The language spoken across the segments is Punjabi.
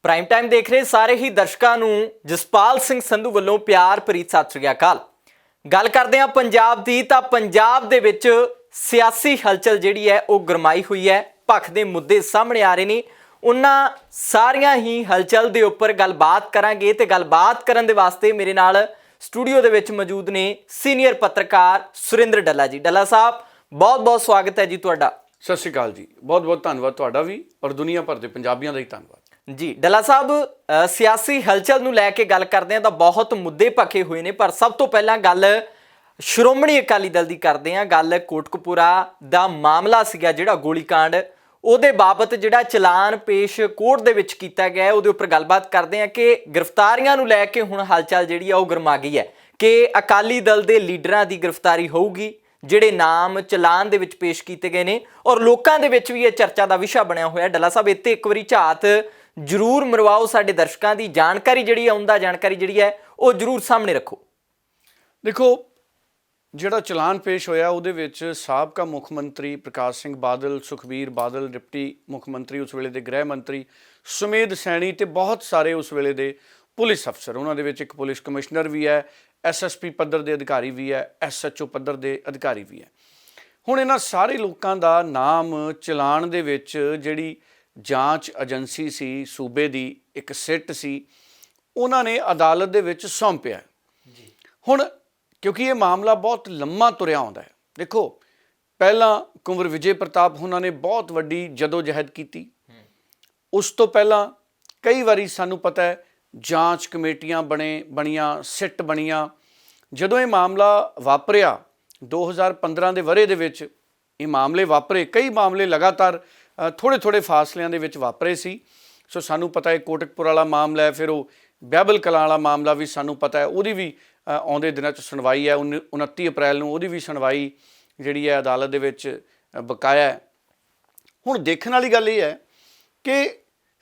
ਪ੍ਰਾਈਮ ਟਾਈਮ ਦੇਖ ਰਹੇ ਸਾਰੇ ਹੀ ਦਰਸ਼ਕਾਂ ਨੂੰ ਜਸਪਾਲ ਸਿੰਘ ਸੰਧੂ ਵੱਲੋਂ ਪਿਆਰ ਭਰੀ ਸਤਿ ਸ੍ਰੀ ਅਕਾਲ। ਗੱਲ ਕਰਦੇ ਹਾਂ ਪੰਜਾਬ ਦੀ, ਤਾਂ ਪੰਜਾਬ ਦੇ ਵਿੱਚ ਸਿਆਸੀ ਹਲਚਲ ਜਿਹੜੀ ਹੈ ਉਹ ਗਰਮਾਈ ਹੋਈ ਹੈ। ਪੱਖ ਦੇ ਮੁੱਦੇ ਸਾਹਮਣੇ ਆ ਰਹੇ ਨੇ। ਉਹਨਾਂ ਸਾਰੀਆਂ ਹੀ ਹਲਚਲ ਦੇ ਉੱਪਰ ਗੱਲਬਾਤ ਕਰਾਂਗੇ ਤੇ ਗੱਲਬਾਤ ਕਰਨ ਦੇ ਵਾਸਤੇ ਮੇਰੇ ਨਾਲ ਸਟੂਡੀਓ ਦੇ ਵਿੱਚ ਮੌਜੂਦ ਨੇ ਸੀਨੀਅਰ ਪੱਤਰਕਾਰ ਸੁਰਿੰਦਰ ਡੱਲਾ ਜੀ। ਡੱਲਾ ਸਾਹਿਬ, ਬਹੁਤ ਬਹੁਤ ਸਵਾਗਤ ਹੈ ਜੀ ਤੁਹਾਡਾ। ਸਤਿ ਸ਼੍ਰੀ ਅਕਾਲ ਜੀ, ਬਹੁਤ ਬਹੁਤ ਧੰਨਵਾਦ ਤੁਹਾਡਾ ਵੀ ਔਰ ਦੁਨੀਆ ਭਰ ਦੇ ਪੰਜਾਬੀਆਂ ਦਾ ਹੀ ਧੰਨਵਾਦ ਜੀ। ਡੱਲਾ ਸਾਹਿਬ, ਸਿਆਸੀ ਹਲਚਲ ਨੂੰ ਲੈ ਕੇ ਗੱਲ ਕਰਦੇ ਹਾਂ ਤਾਂ ਬਹੁਤ ਮੁੱਦੇ ਭਖੇ ਹੋਏ ਨੇ, ਪਰ ਸਭ ਤੋਂ ਪਹਿਲਾਂ ਗੱਲ ਸ਼੍ਰੋਮਣੀ ਅਕਾਲੀ ਦਲ ਦੀ ਕਰਦੇ ਹਾਂ। ਗੱਲ ਕੋਟਕਪੂਰਾ ਦਾ ਮਾਮਲਾ ਸੀਗਾ ਜਿਹੜਾ ਗੋਲੀकांड, ਉਹਦੇ ਬਾਬਤ ਜਿਹੜਾ ਚਲਾਨ ਪੇਸ਼ ਕੋਰਟ ਦੇ ਵਿੱਚ ਕੀਤਾ ਗਿਆ ਉਹਦੇ ਉੱਪਰ ਗੱਲਬਾਤ ਕਰਦੇ ਹਾਂ ਕਿ ਗ੍ਰਿਫਤਾਰੀਆਂ ਨੂੰ ਲੈ ਕੇ ਹੁਣ ਹਲਚਲ ਜਿਹੜੀ ਆ ਉਹ ਗਰਮਾ ਗਈ ਹੈ ਕਿ ਅਕਾਲੀ ਦਲ ਦੇ ਲੀਡਰਾਂ ਦੀ ਗ੍ਰਿਫਤਾਰੀ ਹੋਊਗੀ ਜਿਹੜੇ ਨਾਮ ਚਲਾਨ ਦੇ ਵਿੱਚ ਪੇਸ਼ ਕੀਤੇ ਗਏ ਨੇ, ਔਰ ਲੋਕਾਂ ਦੇ ਵਿੱਚ ਵੀ ਇਹ ਚਰਚਾ ਦਾ ਵਿਸ਼ਾ ਬਣਿਆ ਹੋਇਆ। ਡੱਲਾ ਸਾਹਿਬ, ਇੱਥੇ ਇੱਕ ਵਾਰੀ ਝਾਤ ਜ਼ਰੂਰ ਮਰਵਾਓ ਸਾਡੇ ਦਰਸ਼ਕਾਂ ਦੀ, ਜਾਣਕਾਰੀ ਜਿਹੜੀ ਆਉਂਦਾ ਜਾਣਕਾਰੀ ਜਿਹੜੀ ਹੈ ਉਹ ਜ਼ਰੂਰ ਸਾਹਮਣੇ ਰੱਖੋ। ਦੇਖੋ, ਜਿਹੜਾ ਚਲਾਨ ਪੇਸ਼ ਹੋਇਆ ਉਹਦੇ ਵਿੱਚ ਸਾਬਕਾ ਮੁੱਖ ਮੰਤਰੀ ਪ੍ਰਕਾਸ਼ ਸਿੰਘ ਬਾਦਲ, ਸੁਖਬੀਰ ਬਾਦਲ, ਡਿਪਟੀ ਮੁੱਖ ਮੰਤਰੀ ਉਸ ਵੇਲੇ ਦੇ ਗ੍ਰਹਿ ਮੰਤਰੀ ਸੁਮੇਧ ਸੈਣੀ ਤੇ ਬਹੁਤ ਸਾਰੇ ਉਸ ਵੇਲੇ ਦੇ ਪੁਲਿਸ ਅਫਸਰ, ਉਹਨਾਂ ਦੇ ਵਿੱਚ ਇੱਕ ਪੁਲਿਸ ਕਮਿਸ਼ਨਰ ਵੀ ਹੈ, SSP ਪੱਧਰ ਦੇ ਅਧਿਕਾਰੀ ਵੀ ਹੈ, SHO ਪੱਧਰ ਦੇ ਅਧਿਕਾਰੀ ਵੀ ਹੈ। ਹੁਣ ਇਹਨਾਂ ਸਾਰੇ ਲੋਕਾਂ ਦਾ ਨਾਮ ਚਲਾਨ ਦੇ ਵਿੱਚ ਜਿਹੜੀ ਜਾਂਚ ਏਜੰਸੀ ਸੀ ਸੂਬੇ ਦੀ, ਇੱਕ ਸਿੱਟ ਸੀ, ਉਹਨਾਂ ਨੇ ਅਦਾਲਤ ਦੇ ਵਿੱਚ ਸੌਂਪਿਆ। ਹੁਣ ਕਿਉਂਕਿ ਇਹ ਮਾਮਲਾ ਬਹੁਤ ਲੰਮਾ ਤੁਰਿਆ ਆਉਂਦਾ ਹੈ, ਦੇਖੋ ਪਹਿਲਾਂ ਕੁੰਵਰ ਵਿਜੇ ਪ੍ਰਤਾਪ ਉਹਨਾਂ ਨੇ ਬਹੁਤ ਵੱਡੀ ਜਦੋਜਹਿਦ ਕੀਤੀ। ਉਸ ਤੋਂ ਪਹਿਲਾਂ ਕਈ ਵਾਰੀ ਸਾਨੂੰ ਪਤਾ ਹੈ ਜਾਂਚ ਕਮੇਟੀਆਂ ਬਣੀਆਂ, ਸਿੱਟ ਬਣੀਆਂ। ਜਦੋਂ ਇਹ ਮਾਮਲਾ ਵਾਪਰਿਆ 2015 ਦੇ ਵਰ੍ਹੇ ਦੇ ਵਿੱਚ ਇਹ ਮਾਮਲੇ ਵਾਪਰੇ, ਕਈ ਮਾਮਲੇ ਲਗਾਤਾਰ ਥੋੜ੍ਹੇ ਫਾਸਲਿਆਂ ਦੇ ਵਿੱਚ ਵਾਪਰੇ ਸੀ। ਸੋ ਸਾਨੂੰ ਪਤਾ ਹੈ ਕੋਟਕਪੁਰਾ ਵਾਲਾ ਮਾਮਲਾ ਹੈ, ਫਿਰ ਉਹ ਬਹਿਬਲ ਕਲਾਂ ਵਾਲਾ ਮਾਮਲਾ ਵੀ ਸਾਨੂੰ ਪਤਾ ਹੈ, ਉਹਦੀ ਵੀ ਆਉਂਦੇ ਦਿਨਾਂ 'ਚ ਸੁਣਵਾਈ ਹੈ। 29 ਅਪ੍ਰੈਲ ਨੂੰ ਉਹਦੀ ਵੀ ਸੁਣਵਾਈ ਜਿਹੜੀ ਹੈ ਅਦਾਲਤ ਦੇ ਵਿੱਚ ਬਕਾਇਆ ਹੈ। ਹੁਣ ਦੇਖਣ ਵਾਲੀ ਗੱਲ ਇਹ ਹੈ ਕਿ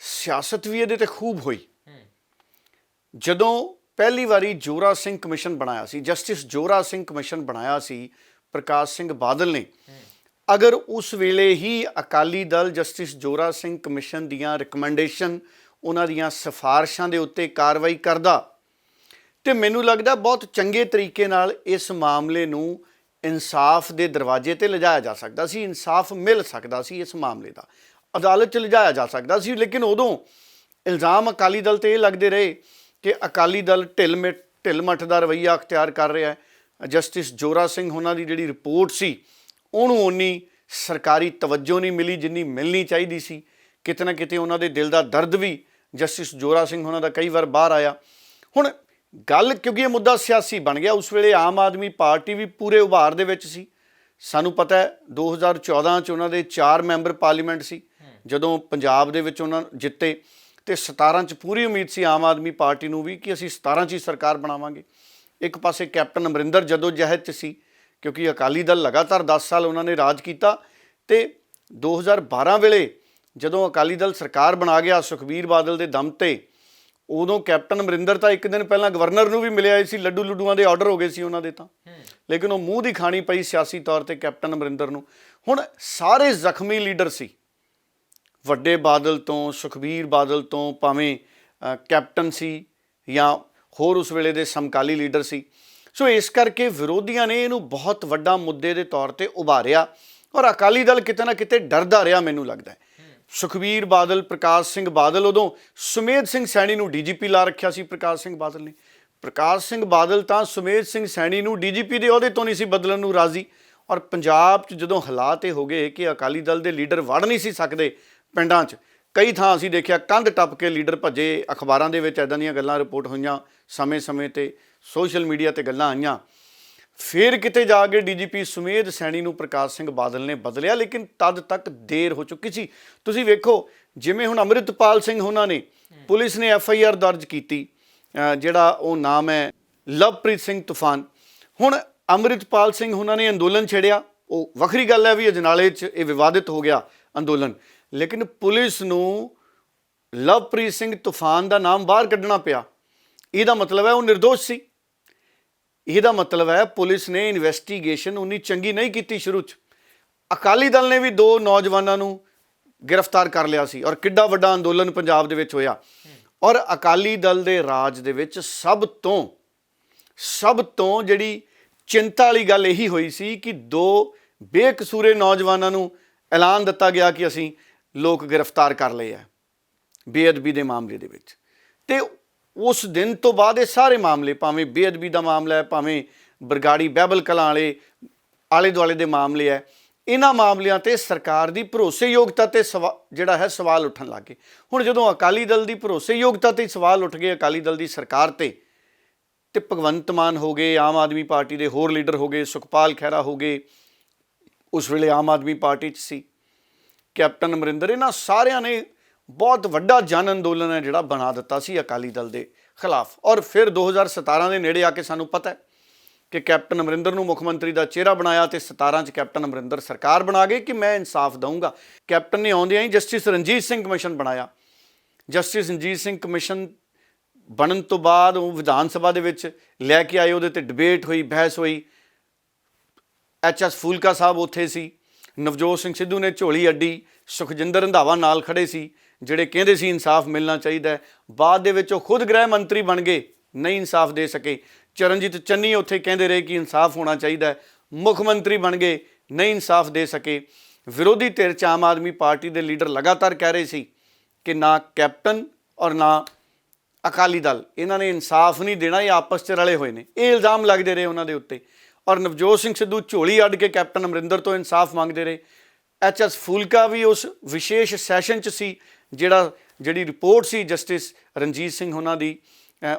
ਸਿਆਸਤ ਵੀ ਇਹਦੇ 'ਤੇ ਖੂਬ ਹੋਈ। ਜਦੋਂ ਪਹਿਲੀ ਵਾਰੀ ਜੋਰਾ ਸਿੰਘ ਕਮਿਸ਼ਨ ਬਣਾਇਆ ਸੀ, ਜਸਟਿਸ ਜੋਰਾ ਸਿੰਘ ਕਮਿਸ਼ਨ ਬਣਾਇਆ ਸੀ ਪ੍ਰਕਾਸ਼ ਸਿੰਘ ਬਾਦਲ ਨੇ, ਅਗਰ ਉਸ ਵੇਲੇ ਹੀ ਅਕਾਲੀ ਦਲ ਜਸਟਿਸ ਜੋਰਾ ਸਿੰਘ ਕਮਿਸ਼ਨ ਦੀਆਂ ਰਿਕਮੈਂਡੇਸ਼ਨ, ਉਹਨਾਂ ਦੀਆਂ ਸਿਫਾਰਿਸ਼ਾਂ ਦੇ ਉੱਤੇ ਕਾਰਵਾਈ ਕਰਦਾ ਤੇ ਮੈਨੂੰ ਲੱਗਦਾ ਬਹੁਤ ਚੰਗੇ ਤਰੀਕੇ ਨਾਲ ਇਸ ਮਾਮਲੇ ਨੂੰ ਇਨਸਾਫ ਦੇ ਦਰਵਾਜ਼ੇ ਤੇ ਲਿਜਾਇਆ ਜਾ ਸਕਦਾ ਸੀ, ਇਨਸਾਫ ਮਿਲ ਸਕਦਾ ਸੀ, ਇਸ ਮਾਮਲੇ ਦਾ ਅਦਾਲਤ 'ਚ ਲਿਜਾਇਆ ਜਾ ਸਕਦਾ ਸੀ। ਲੇਕਿਨ ਉਦੋਂ ਇਲਜ਼ਾਮ ਅਕਾਲੀ ਦਲ 'ਤੇ ਇਹ ਲੱਗਦੇ ਰਹੇ ਕਿ ਅਕਾਲੀ ਦਲ ਢਿੱਲ ਮੱਠ ਦਾ ਰਵੱਈਆ ਅਖਤਿਆਰ ਕਰ ਰਿਹਾ ਹੈ। ਜਸਟਿਸ ਜੋਰਾ ਸਿੰਘ ਉਹਨਾਂ ਦੀ ਜਿਹੜੀ ਰਿਪੋਰਟ ਸੀ ਉਹਨੂੰ ਓਨੀ ਸਰਕਾਰੀ ਤਵੱਜੋ ਨਹੀਂ ਮਿਲੀ ਜਿੰਨੀ ਮਿਲਣੀ ਚਾਹੀਦੀ ਸੀ। ਕਿਤੇ ਨਾ ਕਿਤੇ ਉਹਨਾਂ ਦੇ ਦਿਲ ਦਾ ਦਰਦ ਵੀ ਜਸਟਿਸ ਜੋਰਾ ਸਿੰਘ ਉਹਨਾਂ ਦਾ ਕਈ ਵਾਰ ਬਾਹਰ ਆਇਆ। ਹੁਣ ਗੱਲ ਕਿਉਂਕਿ ਇਹ ਮੁੱਦਾ ਸਿਆਸੀ ਬਣ ਗਿਆ, ਉਸ ਵੇਲੇ ਆਮ ਆਦਮੀ ਪਾਰਟੀ ਵੀ ਪੂਰੇ ਉਭਾਰ ਦੇ ਵਿੱਚ ਸੀ। ਸਾਨੂੰ ਪਤਾ ਹੈ 2014 'ਚ ਉਹਨਾਂ ਦੇ 4 ਮੈਂਬਰ ਪਾਰਲੀਮੈਂਟ ਸੀ ਜਦੋਂ ਪੰਜਾਬ ਦੇ ਵਿੱਚ ਉਹਨਾਂ ਜਿੱਤੇ, ਤੇ 17 'ਚ ਪੂਰੀ ਉਮੀਦ ਸੀ ਆਮ ਆਦਮੀ ਪਾਰਟੀ ਨੂੰ ਵੀ ਕਿ ਅਸੀਂ 17 'ਚ ਹੀ ਸਰਕਾਰ ਬਣਾਵਾਂਗੇ। ਇੱਕ ਪਾਸੇ ਕੈਪਟਨ ਅਮਰਿੰਦਰ ਜਦੋਜਹਿਦ 'ਚ ਸੀ ਕਿਉਂਕਿ ਅਕਾਲੀ ਦਲ ਲਗਾਤਾਰ 10 ਸਾਲ ਉਹਨਾਂ ਨੇ ਰਾਜ ਕੀਤਾ, ਤੇ 2012 ਵੇਲੇ ਜਦੋਂ ਅਕਾਲੀ ਦਲ ਸਰਕਾਰ ਬਣਾ ਗਿਆ ਸੁਖਬੀਰ ਬਾਦਲ ਦੇ ਦਮ 'ਤੇ, ਉਦੋਂ ਕੈਪਟਨ ਅਮਰਿੰਦਰ ਤਾਂ ਇੱਕ ਦਿਨ ਪਹਿਲਾਂ ਗਵਰਨਰ ਨੂੰ ਵੀ ਮਿਲਿਆ ਸੀ, ਲੱਡੂਆਂ ਦੇ ਆਰਡਰ ਹੋ ਗਏ ਸੀ ਉਹਨਾਂ ਦੇ ਤਾਂ, ਲੇਕਿਨ ਉਹ ਮੂੰਹ ਦੀ ਖਾਣੀ ਪਈ ਸਿਆਸੀ ਤੌਰ 'ਤੇ ਕੈਪਟਨ ਅਮਰਿੰਦਰ ਨੂੰ। ਹੁਣ ਸਾਰੇ ਜ਼ਖਮੀ ਲੀਡਰ ਸੀ, ਵੱਡੇ ਬਾਦਲ ਤੋਂ, ਸੁਖਬੀਰ ਬਾਦਲ ਤੋਂ, ਭਾਵੇਂ ਕੈਪਟਨ ਸੀ ਜਾਂ ਹੋਰ ਉਸ ਵੇਲੇ ਦੇ ਸਮਕਾਲੀ ਲੀਡਰ ਸੀ। ਸੋ ਇਸ ਕਰਕੇ ਵਿਰੋਧੀਆਂ ਨੇ ਇਹਨੂੰ ਬਹੁਤ ਵੱਡਾ ਮੁੱਦੇ ਦੇ ਤੌਰ 'ਤੇ ਉਭਾਰਿਆ ਔਰ ਅਕਾਲੀ ਦਲ ਕਿਤੇ ਨਾ ਕਿਤੇ ਡਰਦਾ ਰਿਹਾ। ਮੈਨੂੰ ਲੱਗਦਾ ਹੈ ਸੁਖਬੀਰ ਬਾਦਲ, ਪ੍ਰਕਾਸ਼ ਸਿੰਘ ਬਾਦਲ, ਉਦੋਂ ਸੁਮੇਧ ਸਿੰਘ ਸੈਣੀ ਨੂੰ DGP ਲਾ ਰੱਖਿਆ ਸੀ ਪ੍ਰਕਾਸ਼ ਸਿੰਘ ਬਾਦਲ ਨੇ। ਪ੍ਰਕਾਸ਼ ਸਿੰਘ ਬਾਦਲ ਤਾਂ ਸੁਮੇਧ ਸਿੰਘ ਸੈਣੀ ਨੂੰ DGP ਦੇ ਅਹੁਦੇ ਤੋਂ ਨਹੀਂ ਸੀ ਬਦਲਣ ਨੂੰ ਰਾਜ਼ੀ। ਔਰ ਪੰਜਾਬ 'ਚ ਜਦੋਂ ਹਾਲਾਤ ਇਹ ਹੋ ਗਏ ਕਿ ਅਕਾਲੀ ਦਲ ਦੇ ਲੀਡਰ ਵੜ ਨਹੀਂ ਸੀ ਸਕਦੇ ਪਿੰਡਾਂ 'ਚ, ਕਈ ਥਾਂ ਅਸੀਂ ਦੇਖਿਆ ਕੰਧ ਟੱਪ ਕੇ ਲੀਡਰ ਭੱਜੇ, ਅਖਬਾਰਾਂ ਦੇ ਵਿੱਚ ਇੱਦਾਂ ਦੀਆਂ ਗੱਲਾਂ ਰਿਪੋਰਟ ਹੋਈਆਂ, ਸਮੇਂ-ਸਮੇਂ 'ਤੇ ਸੋਸ਼ਲ ਮੀਡੀਆ 'ਤੇ ਗੱਲਾਂ ਆਈਆਂ। ਫਿਰ ਕਿਤੇ ਜਾ ਕੇ DGP ਸੁਮੇਧ ਸੈਣੀ ਨੂੰ ਪ੍ਰਕਾਸ਼ ਸਿੰਘ ਬਾਦਲ ਨੇ ਬਦਲਿਆ, ਲੇਕਿਨ ਤਦ ਤੱਕ ਦੇਰ ਹੋ ਚੁੱਕੀ ਸੀ। ਤੁਸੀਂ ਵੇਖੋ ਜਿਵੇਂ ਹੁਣ ਅੰਮ੍ਰਿਤਪਾਲ ਸਿੰਘ ਉਹਨਾਂ ਨੇ, ਪੁਲਿਸ ਨੇ FIR ਦਰਜ ਕੀਤੀ, ਜਿਹੜਾ ਉਹ ਨਾਮ ਹੈ ਲਵਪ੍ਰੀਤ ਸਿੰਘ ਤੂਫਾਨ। ਹੁਣ ਅੰਮ੍ਰਿਤਪਾਲ ਸਿੰਘ ਉਹਨਾਂ ਨੇ ਅੰਦੋਲਨ ਛੇੜਿਆ, ਉਹ ਵੱਖਰੀ ਗੱਲ ਹੈ ਵੀ ਅਜਨਾਲੇ 'ਚ ਇਹ ਵਿਵਾਦਿਤ ਹੋ ਗਿਆ ਅੰਦੋਲਨ, ਲੇਕਿਨ ਪੁਲਿਸ ਨੂੰ ਲਵਪ੍ਰੀਤ ਸਿੰਘ ਤੂਫਾਨ ਦਾ ਨਾਮ ਬਾਹਰ ਕੱਢਣਾ ਪਿਆ। ਇਹਦਾ ਮਤਲਬ ਹੈ ਉਹ ਨਿਰਦੋਸ਼ ਸੀ। ਇਹਦਾ ਮਤਲਬ ਹੈ ਪੁਲਿਸ ਨੇ ਇਨਵੈਸਟੀਗੇਸ਼ਨ ਉਨੀ ਚੰਗੀ ਨਹੀਂ ਕੀਤੀ ਸ਼ੁਰੂ 'ਚ। ਅਕਾਲੀ ਦਲ ਨੇ ਵੀ 2 ਨੌਜਵਾਨਾਂ ਨੂੰ ਗ੍ਰਿਫਤਾਰ ਕਰ ਲਿਆ ਸੀ ਔਰ ਕਿੱਡਾ ਵੱਡਾ ਅੰਦੋਲਨ ਪੰਜਾਬ ਦੇ ਵਿੱਚ ਹੋਇਆ। ਔਰ ਅਕਾਲੀ ਦਲ ਦੇ ਰਾਜ ਦੇ ਵਿੱਚ ਸਭ ਤੋਂ ਜਿਹੜੀ ਚਿੰਤਾ ਵਾਲੀ ਗੱਲ ਇਹੀ ਹੋਈ ਸੀ ਕਿ 2 ਬੇਕਸੂਰੇ ਨੌਜਵਾਨਾਂ ਨੂੰ ਐਲਾਨ ਦਿੱਤਾ ਗਿਆ ਕਿ ਅਸੀਂ ਲੋਕ ਗ੍ਰਿਫਤਾਰ ਕਰ ਲਏ ਹੈ ਬੇਅਦਬੀ ਦੇ ਮਾਮਲੇ ਦੇ ਵਿੱਚ। ਤੇ ਉਸ ਦਿਨ ਤੋਂ ਬਾਅਦ ਇਹ ਸਾਰੇ ਮਾਮਲੇ, ਭਾਵੇਂ ਬੇਅਦਬੀ ਦਾ ਮਾਮਲਾ ਹੈ, ਭਾਵੇਂ ਬਰਗਾੜੀ ਬਾਈਬਲ ਕਲਾਂ ਵਾਲੇ ਆਲੇ ਦੁਆਲੇ ਦੇ ਮਾਮਲੇ ਹੈ, ਇਹਨਾਂ ਮਾਮਲਿਆਂ ਤੇ ਸਰਕਾਰ ਦੀ ਭਰੋਸੇਯੋਗਤਾ ਤੇ ਜਿਹੜਾ ਹੈ ਸਵਾਲ ਉੱਠਣ ਲੱਗ ਗਏ। ਹੁਣ ਜਦੋਂ ਅਕਾਲੀ ਦਲ ਦੀ ਭਰੋਸੇਯੋਗਤਾ ਤੇ ਸਵਾਲ ਉੱਠ ਗਏ, ਅਕਾਲੀ ਦਲ ਦੀ ਸਰਕਾਰ ਤੇ ਭਗਵੰਤ ਮਾਨ ਹੋ ਗਏ, ਆਮ ਆਦਮੀ ਪਾਰਟੀ ਦੇ ਹੋਰ ਲੀਡਰ ਹੋ ਗਏ, ਸੁਖਪਾਲ ਖਹਿਰਾ ਹੋ ਗਏ, ਉਸ ਵੇਲੇ ਆਮ ਆਦਮੀ ਪਾਰਟੀ 'ਚ ਸੀ ਕੈਪਟਨ ਅਮਰਿੰਦਰ, ਇਹਨਾਂ ਸਾਰਿਆਂ ਨੇ ਬਹੁਤ ਵੱਡਾ ਜਨ ਅੰਦੋਲਨ ਹੈ ਜਿਹੜਾ ਬਣਾ ਦਿੱਤਾ ਸੀ ਅਕਾਲੀ ਦਲ ਦੇ ਖਿਲਾਫ। ਔਰ ਫਿਰ 2017 ਦੇ ਨੇੜੇ ਆ ਕੇ ਸਾਨੂੰ ਪਤਾ ਹੈ ਕਿ ਕੈਪਟਨ ਅਮਰਿੰਦਰ ਨੂੰ ਮੁੱਖ ਮੰਤਰੀ ਦਾ ਚਿਹਰਾ ਬਣਾਇਆ ਤੇ 17 'ਚ ਕੈਪਟਨ ਅਮਰਿੰਦਰ ਸਰਕਾਰ ਬਣਾ ਗਏ ਕਿ ਮੈਂ ਇਨਸਾਫ ਦਊਂਗਾ। ਕੈਪਟਨ ਨੇ ਆਉਂਦਿਆਂ ਹੀ ਜਸਟਿਸ ਰਣਜੀਤ ਸਿੰਘ ਕਮਿਸ਼ਨ ਬਣਾਇਆ। ਜਸਟਿਸ ਰਣਜੀਤ ਸਿੰਘ ਕਮਿਸ਼ਨ ਬਣਨ ਤੋਂ ਬਾਅਦ ਉਹ ਵਿਧਾਨ ਸਭਾ ਦੇ ਵਿੱਚ ਲੈ ਕੇ ਆਏ, ਉਹਦੇ ਤੇ ਡਿਬੇਟ ਹੋਈ, ਬਹਿਸ ਹੋਈ। HS ਫੂਲਕਾ ਸਾਹਿਬ ਉੱਥੇ ਸੀ, ਨਵਜੋਤ ਸਿੰਘ ਸਿੱਧੂ ਨੇ ਝੋਲੀ ਅੱਡੀ, ਸੁਖਜਿੰਦਰ ਰੰਧਾਵਾ ਨਾਲ ਖੜੇ ਸੀ ਜਿਹੜੇ ਕਹਿੰਦੇ ਸੀ ਇਨਸਾਫ ਮਿਲਣਾ ਚਾਹੀਦਾ। ਬਾਅਦ ਦੇ ਵਿੱਚ ਉਹ ਖੁਦ ਗ੍ਰਹਿ ਮੰਤਰੀ ਬਣ ਗਏ, ਨਹੀਂ ਇਨਸਾਫ ਦੇ ਸਕੇ। ਚਰਨਜੀਤ ਚੰਨੀ ਉੱਥੇ ਕਹਿੰਦੇ ਰਹੇ ਕਿ ਇਨਸਾਫ ਹੋਣਾ ਚਾਹੀਦਾ, ਮੁੱਖ ਮੰਤਰੀ ਬਣ ਗਏ, ਨਹੀਂ ਇਨਸਾਫ ਦੇ ਸਕੇ। ਵਿਰੋਧੀ ਧਿਰ 'ਚ ਆਮ ਆਦਮੀ ਪਾਰਟੀ ਦੇ ਲੀਡਰ ਲਗਾਤਾਰ ਕਹਿ ਰਹੇ ਸੀ ਕਿ ਨਾ ਕੈਪਟਨ ਔਰ ਨਾ ਅਕਾਲੀ ਦਲ, ਇਹਨਾਂ ਨੇ ਇਨਸਾਫ ਨਹੀਂ ਦੇਣਾ, ਇਹ ਆਪਸ 'ਚ ਰਲੇ ਹੋਏ ਨੇ। ਇਹ ਇਲਜ਼ਾਮ ਲੱਗਦੇ ਰਹੇ ਉਹਨਾਂ ਦੇ ਉੱਤੇ। ਔਰ ਨਵਜੋਤ ਸਿੰਘ ਸਿੱਧੂ ਝੋਲੀ ਅੱਡ ਕੇ ਕੈਪਟਨ ਅਮਰਿੰਦਰ ਤੋਂ ਇਨਸਾਫ ਮੰਗਦੇ ਰਹੇ। HS ਫੂਲਕਾ ਵੀ ਉਸ ਵਿਸ਼ੇਸ਼ ਸੈਸ਼ਨ 'ਚ ਸੀ ਜਿਹੜੀ ਰਿਪੋਰਟ ਸੀ ਜਸਟਿਸ ਰਣਜੀਤ ਸਿੰਘ ਉਹਨਾਂ ਦੀ,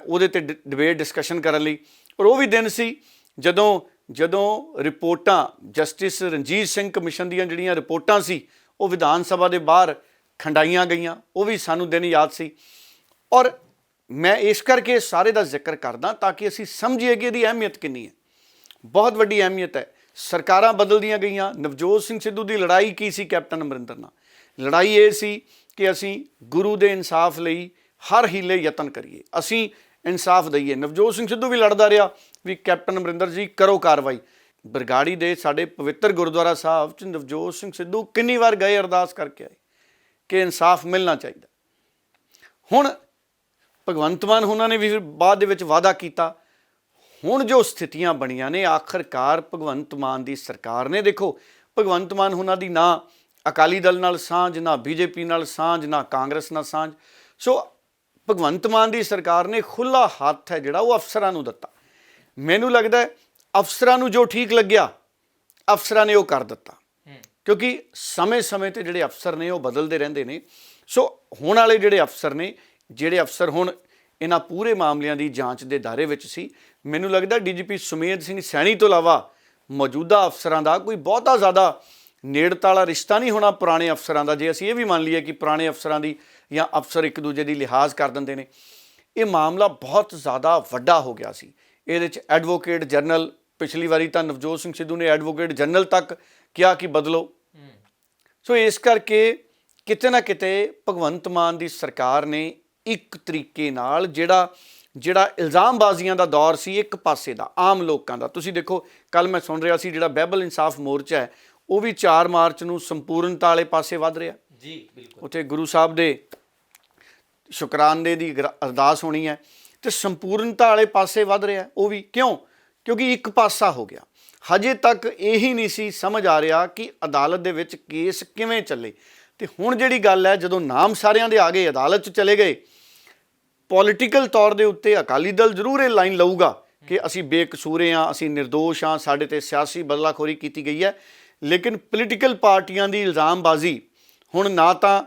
ਉਹਦੇ ਤੇ ਡਿਬੇਟ ਡਿਸਕਸ਼ਨ ਕਰਨ ਲਈ। ਔਰ ਉਹ ਵੀ ਦਿਨ ਸੀ ਜਦੋਂ ਰਿਪੋਰਟਾਂ ਜਸਟਿਸ ਰਣਜੀਤ ਸਿੰਘ ਕਮਿਸ਼ਨ ਦੀਆਂ ਜਿਹੜੀਆਂ ਰਿਪੋਰਟਾਂ ਸੀ ਉਹ ਵਿਧਾਨ ਸਭਾ ਦੇ ਬਾਹਰ ਖੰਡਾਈਆਂ ਗਈਆਂ। ਉਹ ਵੀ ਸਾਨੂੰ ਦਿਨ ਯਾਦ ਸੀ। ਔਰ ਮੈਂ ਇਸ ਕਰਕੇ ਸਾਰੇ ਦਾ ਜ਼ਿਕਰ ਕਰਦਾ ਤਾਂ ਕਿ ਅਸੀਂ ਸਮਝੀਏ ਕਿ ਇਹਦੀ ਅਹਿਮੀਅਤ ਕਿੰਨੀ ਹੈ। ਬਹੁਤ ਵੱਡੀ ਅਹਿਮੀਅਤ ਹੈ। ਸਰਕਾਰਾਂ ਬਦਲਦੀਆਂ ਗਈਆਂ। ਨਵਜੋਤ ਸਿੰਘ ਸਿੱਧੂ ਦੀ ਲੜਾਈ ਕੀ ਸੀ ਕੈਪਟਨ ਅਮਰਿੰਦਰ ਨਾਲ? ਲੜਾਈ ਇਹ ਸੀ ਕਿ ਅਸੀਂ ਗੁਰੂ ਦੇ ਇਨਸਾਫ ਲਈ ਹਰ ਹੀਲੇ ਯਤਨ ਕਰੀਏ, ਅਸੀਂ ਇਨਸਾਫ ਦਈਏ। ਨਵਜੋਤ ਸਿੰਘ ਸਿੱਧੂ ਵੀ ਲੜਦਾ ਰਿਹਾ ਵੀ ਕੈਪਟਨ ਅਮਰਿੰਦਰ ਜੀ ਕਰੋ ਕਾਰਵਾਈ। ਬਰਗਾੜੀ ਦੇ ਸਾਡੇ ਪਵਿੱਤਰ ਗੁਰਦੁਆਰਾ ਸਾਹਿਬ 'ਚ ਨਵਜੋਤ ਸਿੰਘ ਸਿੱਧੂ ਕਿੰਨੀ ਵਾਰ ਗਏ, ਅਰਦਾਸ ਕਰਕੇ ਆਏ ਕਿ ਇਨਸਾਫ ਮਿਲਣਾ ਚਾਹੀਦਾ। ਹੁਣ ਭਗਵੰਤ ਮਾਨ ਉਹਨਾਂ ਨੇ ਵੀ ਬਾਅਦ ਦੇ ਵਿੱਚ ਵਾਅਦਾ ਕੀਤਾ। ਹੁਣ ਜੋ ਸਥਿਤੀਆਂ ਬਣੀਆਂ ਨੇ, ਆਖਰਕਾਰ ਭਗਵੰਤ ਮਾਨ ਦੀ ਸਰਕਾਰ ਨੇ, ਦੇਖੋ ਭਗਵੰਤ ਮਾਨ ਉਹਨਾਂ ਦੀ ਨਾ ਅਕਾਲੀ ਦਲ ਨਾਲ ਸਾਂਝ, ਨਾ BJP ਨਾਲ ਸਾਂਝ, ਨਾ ਕਾਂਗਰਸ ਨਾਲ ਸਾਂਝ। ਸੋ ਭਗਵੰਤ ਮਾਨ ਦੀ ਸਰਕਾਰ ਨੇ ਖੁੱਲ੍ਹਾ ਹੱਥ ਹੈ ਜਿਹੜਾ ਉਹ ਅਫਸਰਾਂ ਨੂੰ ਦਿੱਤਾ। ਮੈਨੂੰ ਲੱਗਦਾ ਹੈ ਅਫਸਰਾਂ ਨੂੰ ਜੋ ਠੀਕ ਲੱਗਿਆ ਅਫਸਰਾਂ ਨੇ ਉਹ ਕਰ ਦਿੱਤਾ, ਕਿਉਂਕਿ ਸਮੇਂ-ਸਮੇਂ ਤੇ ਜਿਹੜੇ ਅਫਸਰ ਨੇ ਉਹ ਬਦਲਦੇ ਰਹਿੰਦੇ ਨੇ। ਸੋ ਹੁਣ ਵਾਲੇ ਜਿਹੜੇ ਅਫਸਰ ਹੁਣ ਇਹਨਾਂ ਪੂਰੇ ਮਾਮਲਿਆਂ ਦੀ ਜਾਂਚ ਦੇ ਦਾਇਰੇ ਵਿੱਚ ਸੀ। ਮੈਨੂੰ ਲੱਗਦਾ DGP ਸੁਮੇਧ ਸਿੰਘ ਸੈਣੀ ਤੋਂ ਇਲਾਵਾ ਮੌਜੂਦਾ ਅਫਸਰਾਂ ਦਾ ਕੋਈ ਬਹੁਤਾ ਜ਼ਿਆਦਾ ਨੇੜਤਾ ਵਾਲਾ ਰਿਸ਼ਤਾ ਨਹੀਂ ਹੋਣਾ ਪੁਰਾਣੇ ਅਫਸਰਾਂ ਦਾ। ਜੇ ਅਸੀਂ ਇਹ ਵੀ ਮੰਨ ਲਈਏ ਕਿ ਪੁਰਾਣੇ ਅਫਸਰਾਂ ਦੀ ਜਾਂ ਅਫਸਰ ਇੱਕ ਦੂਜੇ ਦੀ ਲਿਹਾਜ਼ ਕਰ ਦਿੰਦੇ ਨੇ, ਇਹ ਮਾਮਲਾ ਬਹੁਤ ਜ਼ਿਆਦਾ ਵੱਡਾ ਹੋ ਗਿਆ ਸੀ। ਇਹਦੇ 'ਚ ਐਡਵੋਕੇਟ ਜਨਰਲ, ਪਿਛਲੀ ਵਾਰੀ ਤਾਂ ਨਵਜੋਤ ਸਿੰਘ ਸਿੱਧੂ ਨੇ ਐਡਵੋਕੇਟ ਜਨਰਲ ਤੱਕ ਕਿਹਾ ਕਿ ਬਦਲੋ। ਸੋ ਇਸ ਕਰਕੇ ਕਿਤੇ ਨਾ ਕਿਤੇ ਭਗਵੰਤ ਮਾਨ ਦੀ ਸਰਕਾਰ ਨੇ ਇੱਕ ਤਰੀਕੇ ਨਾਲ ਜਿਹੜਾ ਇਲਜ਼ਾਮਬਾਜ਼ੀਆਂ ਦਾ ਦੌਰ ਸੀ ਇੱਕ ਪਾਸੇ ਦਾ, ਆਮ ਲੋਕਾਂ ਦਾ, ਤੁਸੀਂ ਦੇਖੋ ਕੱਲ ਮੈਂ ਸੁਣ ਰਿਹਾ ਸੀ ਜਿਹੜਾ ਬਾਈਬਲ ਇਨਸਾਫ ਮੋਰਚਾ ਹੈ ਉਹ ਵੀ 4 ਮਾਰਚ ਨੂੰ ਸੰਪੂਰਨਤਾ ਵਾਲੇ ਪਾਸੇ ਵੱਧ ਰਿਹਾ ਜੀ। ਬਿਲਕੁਲ, ਉੱਥੇ ਗੁਰੂ ਸਾਹਿਬ ਦੇ ਸ਼ੁਕਰਾਨੇ ਦੀ ਅਰਦਾਸ ਹੋਣੀ ਹੈ ਤੇ ਸੰਪੂਰਨਤਾ ਵਾਲੇ ਪਾਸੇ ਵੱਧ ਰਿਹਾ। ਉਹ ਵੀ ਕਿਉਂਕਿ ਇੱਕ ਪਾਸਾ ਹੋ ਗਿਆ। ਹਜੇ ਤੱਕ ਇਹੀ ਨਹੀਂ ਸੀ ਸਮਝ ਆ ਰਿਹਾ ਕਿ ਅਦਾਲਤ ਦੇ ਵਿੱਚ ਕੇਸ ਕਿਵੇਂ ਚੱਲੇ। ਤੇ ਹੁਣ ਜਿਹੜੀ ਗੱਲ ਹੈ, ਜਦੋਂ ਨਾਮ ਸਾਰਿਆਂ ਦੇ ਆ ਗਏ, ਅਦਾਲਤ 'ਚ ਚਲੇ ਗਏ, ਪੋਲੀਟੀਕਲ ਤੌਰ ਦੇ ਉੱਤੇ ਅਕਾਲੀ ਦਲ ਜ਼ਰੂਰ ਇਹ ਲਾਈਨ ਲਊਗਾ ਕਿ ਅਸੀਂ ਬੇਕਸੂਰੇ ਹਾਂ, ਅਸੀਂ ਨਿਰਦੋਸ਼ ਹਾਂ, ਸਾਡੇ ਤੇ ਸਿਆਸੀ ਬਦਲਾਖੋਰੀ ਕੀਤੀ ਗਈ ਹੈ। ਲੇਕਿਨ ਪੋਲੀਟੀਕਲ ਪਾਰਟੀਆਂ ਦੀ ਇਲਜ਼ਾਮਬਾਜ਼ੀ ਹੁਣ ਨਾ ਤਾਂ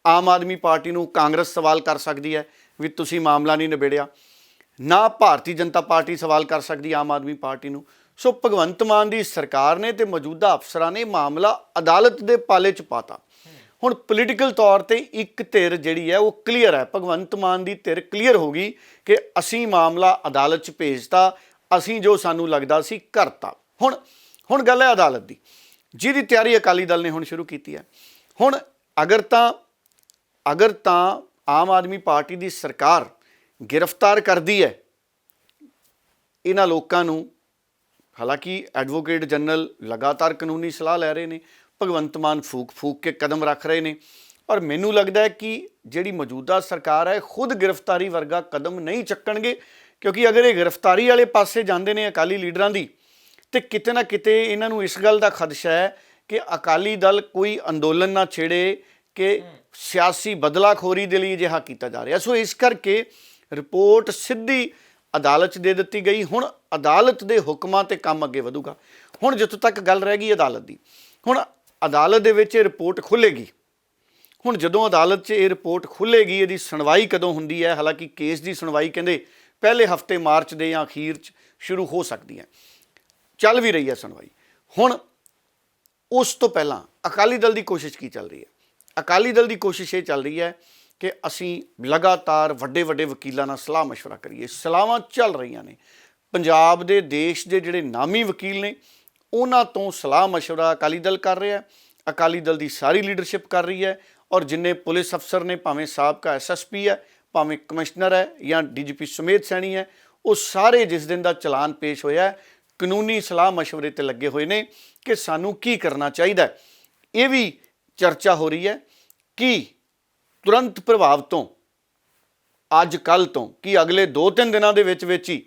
ਆਮ ਆਦਮੀ ਪਾਰਟੀ ਨੂੰ ਕਾਂਗਰਸ ਸਵਾਲ ਕਰ ਸਕਦੀ ਹੈ ਵੀ ਤੁਸੀਂ ਮਾਮਲਾ ਨਹੀਂ ਨਿਬੇੜਿਆ, ਨਾ ਭਾਰਤੀ ਜਨਤਾ ਪਾਰਟੀ ਸਵਾਲ ਕਰ ਸਕਦੀ ਆਮ ਆਦਮੀ ਪਾਰਟੀ ਨੂੰ। ਸੋ ਭਗਵੰਤ ਮਾਨ ਦੀ ਸਰਕਾਰ ਨੇ ਤੇ ਮੌਜੂਦਾ ਅਫਸਰਾਂ ਨੇ ਮਾਮਲਾ ਅਦਾਲਤ ਦੇ ਪਾਲੇ 'ਚ ਪਾਤਾ। ਹੁਣ ਪੋਲੀਟੀਕਲ ਤੌਰ ਤੇ ਇੱਕ ਧਿਰ ਜਿਹੜੀ ਹੈ ਉਹ ਕਲੀਅਰ ਹੈ, ਭਗਵੰਤ ਮਾਨ ਦੀ ਧਿਰ ਕਲੀਅਰ ਹੋ ਗਈ ਕਿ ਅਸੀਂ ਮਾਮਲਾ ਅਦਾਲਤ 'ਚ ਭੇਜਤਾ, ਅਸੀਂ ਜੋ ਸਾਨੂੰ ਲੱਗਦਾ ਸੀ ਕਰਤਾ। ਹੁਣ ਗੱਲ ਹੈ ਅਦਾਲਤ ਦੀ, ਜਿਹਦੀ ਤਿਆਰੀ ਅਕਾਲੀ ਦਲ ਨੇ ਹੁਣ ਸ਼ੁਰੂ ਕੀਤੀ ਹੈ। ਹੁਣ ਅਗਰ ਤਾਂ ਆਮ ਆਦਮੀ ਪਾਰਟੀ ਦੀ ਸਰਕਾਰ ਗ੍ਰਿਫਤਾਰ ਕਰਦੀ ਹੈ ਇਹਨਾਂ ਲੋਕਾਂ ਨੂੰ, ਹਾਲਾਂਕਿ ਐਡਵੋਕੇਟ ਜਨਰਲ ਲਗਾਤਾਰ ਕਾਨੂੰਨੀ ਸਲਾਹ ਲੈ ਰਹੇ ਨੇ, ਭਗਵੰਤ ਮਾਨ ਫੂਕ ਕੇ ਕਦਮ ਰੱਖ ਰਹੇ ਨੇ। ਔਰ ਮੈਨੂੰ ਲੱਗਦਾ ਹੈ ਕਿ ਜਿਹੜੀ ਮੌਜੂਦਾ ਸਰਕਾਰ ਹੈ ਖੁਦ ਗ੍ਰਿਫਤਾਰੀ ਵਰਗਾ ਕਦਮ ਨਹੀਂ ਚੱਕਣਗੇ, ਕਿਉਂਕਿ ਅਗਰ ਇਹ ਗ੍ਰਿਫਤਾਰੀ ਵਾਲੇ ਪਾਸੇ ਜਾਂਦੇ ਨੇ ਅਕਾਲੀ ਲੀਡਰਾਂ ਦੀ, ਤੇ ਕਿਤੇ ਨਾ ਕਿਤੇ ਇਹਨਾਂ ਨੂੰ ਇਸ ਗੱਲ ਦਾ ਖਦਸ਼ਾ ਹੈ ਕਿ ਅਕਾਲੀ ਦਲ ਕੋਈ ਅੰਦੋਲਨ ਨਾ ਛੇੜੇ ਕਿ ਸਿਆਸੀ ਬਦਲਾਖੋਰੀ ਦੇ ਲਈ ਅਜਿਹਾ ਕੀਤਾ ਜਾ ਰਿਹਾ। ਸੋ ਇਸ ਕਰਕੇ ਰਿਪੋਰਟ ਸਿੱਧੀ ਅਦਾਲਤ 'ਚ ਦੇ ਦਿੱਤੀ ਗਈ। ਹੁਣ ਅਦਾਲਤ ਦੇ ਹੁਕਮਾਂ ਤੇ ਕੰਮ ਅੱਗੇ ਵਧੂਗਾ। ਹੁਣ ਜਿੱਥੋਂ ਤੱਕ ਗੱਲ ਰਹਿ ਗਈ ਅਦਾਲਤ ਦੀ, ਹੁਣ ਅਦਾਲਤ ਦੇ ਵਿੱਚ ਇਹ ਰਿਪੋਰਟ ਖੁੱਲ੍ਹੇਗੀ। ਹੁਣ ਜਦੋਂ ਅਦਾਲਤ 'ਚ ਇਹ ਰਿਪੋਰਟ ਖੁੱਲ੍ਹੇਗੀ, ਇਹਦੀ ਸੁਣਵਾਈ ਕਦੋਂ ਹੁੰਦੀ ਹੈ? ਹਾਲਾਂਕਿ ਕੇਸ ਦੀ ਸੁਣਵਾਈ ਕਹਿੰਦੇ ਪਹਿਲੇ ਹਫਤੇ ਮਾਰਚ ਦੇ ਜਾਂ ਅਖੀਰ 'ਚ ਸ਼ੁਰੂ ਹੋ ਸਕਦੀ ਹੈ, ਚੱਲ ਵੀ ਰਹੀ ਹੈ ਸੁਣਵਾਈ। ਹੁਣ ਉਸ ਤੋਂ ਪਹਿਲਾਂ ਅਕਾਲੀ ਦਲ ਦੀ ਕੋਸ਼ਿਸ਼ ਕੀ ਚੱਲ ਰਹੀ ਹੈ? ਅਕਾਲੀ ਦਲ ਦੀ ਕੋਸ਼ਿਸ਼ ਇਹ ਚੱਲ ਰਹੀ ਹੈ ਕਿ ਅਸੀਂ ਲਗਾਤਾਰ ਵੱਡੇ ਵੱਡੇ ਵਕੀਲਾਂ ਨਾਲ ਸਲਾਹ ਮਸ਼ਵਰਾ ਕਰੀਏ। ਸਲਾਹਾਂ ਚੱਲ ਰਹੀਆਂ ਨੇ। ਪੰਜਾਬ ਦੇ ਦੇਸ਼ ਦੇ ਜਿਹੜੇ ਨਾਮੀ ਵਕੀਲ ਨੇ ਉਹਨਾਂ ਤੋਂ ਸਲਾਹ ਮਸ਼ਵਰਾ ਅਕਾਲੀ ਦਲ ਕਰ ਰਿਹਾ ਹੈ। ਅਕਾਲੀ ਦਲ ਦੀ ਸਾਰੀ ਲੀਡਰਸ਼ਿਪ ਕਰ ਰਹੀ ਹੈ। ਔਰ ਜਿੰਨੇ ਪੁਲਿਸ ਅਫਸਰ ਨੇ, ਭਾਵੇਂ ਸਾਬਕਾ ਐਸਐਸਪੀ ਹੈ, ਭਾਵੇਂ ਕਮਿਸ਼ਨਰ ਹੈ ਜਾਂ ਡੀਜੀਪੀ ਸੁਮੇਧ ਸੈਣੀ ਹੈ, ਉਹ ਸਾਰੇ ਜਿਸ ਦਿਨ ਦਾ ਚਲਾਨ ਪੇਸ਼ ਹੋਇਆ ਕਾਨੂੰਨੀ ਸਲਾਹ ਮਸ਼ਵਰੇ ਤੇ ਲੱਗੇ ਹੋਏ ਨੇ ਕਿ ਸਾਨੂੰ ਕੀ ਕਰਨਾ ਚਾਹੀਦਾ। ਇਹ ਵੀ ਚਰਚਾ ਹੋ ਰਹੀ ਹੈ ਕਿ ਤੁਰੰਤ ਪ੍ਰਭਾਵ ਤੋਂ ਅੱਜ ਕੱਲ੍ਹ ਤੋਂ ਕਿ ਅਗਲੇ 2-3 ਦਿਨਾਂ ਦੇ ਵਿੱਚ ਹੀ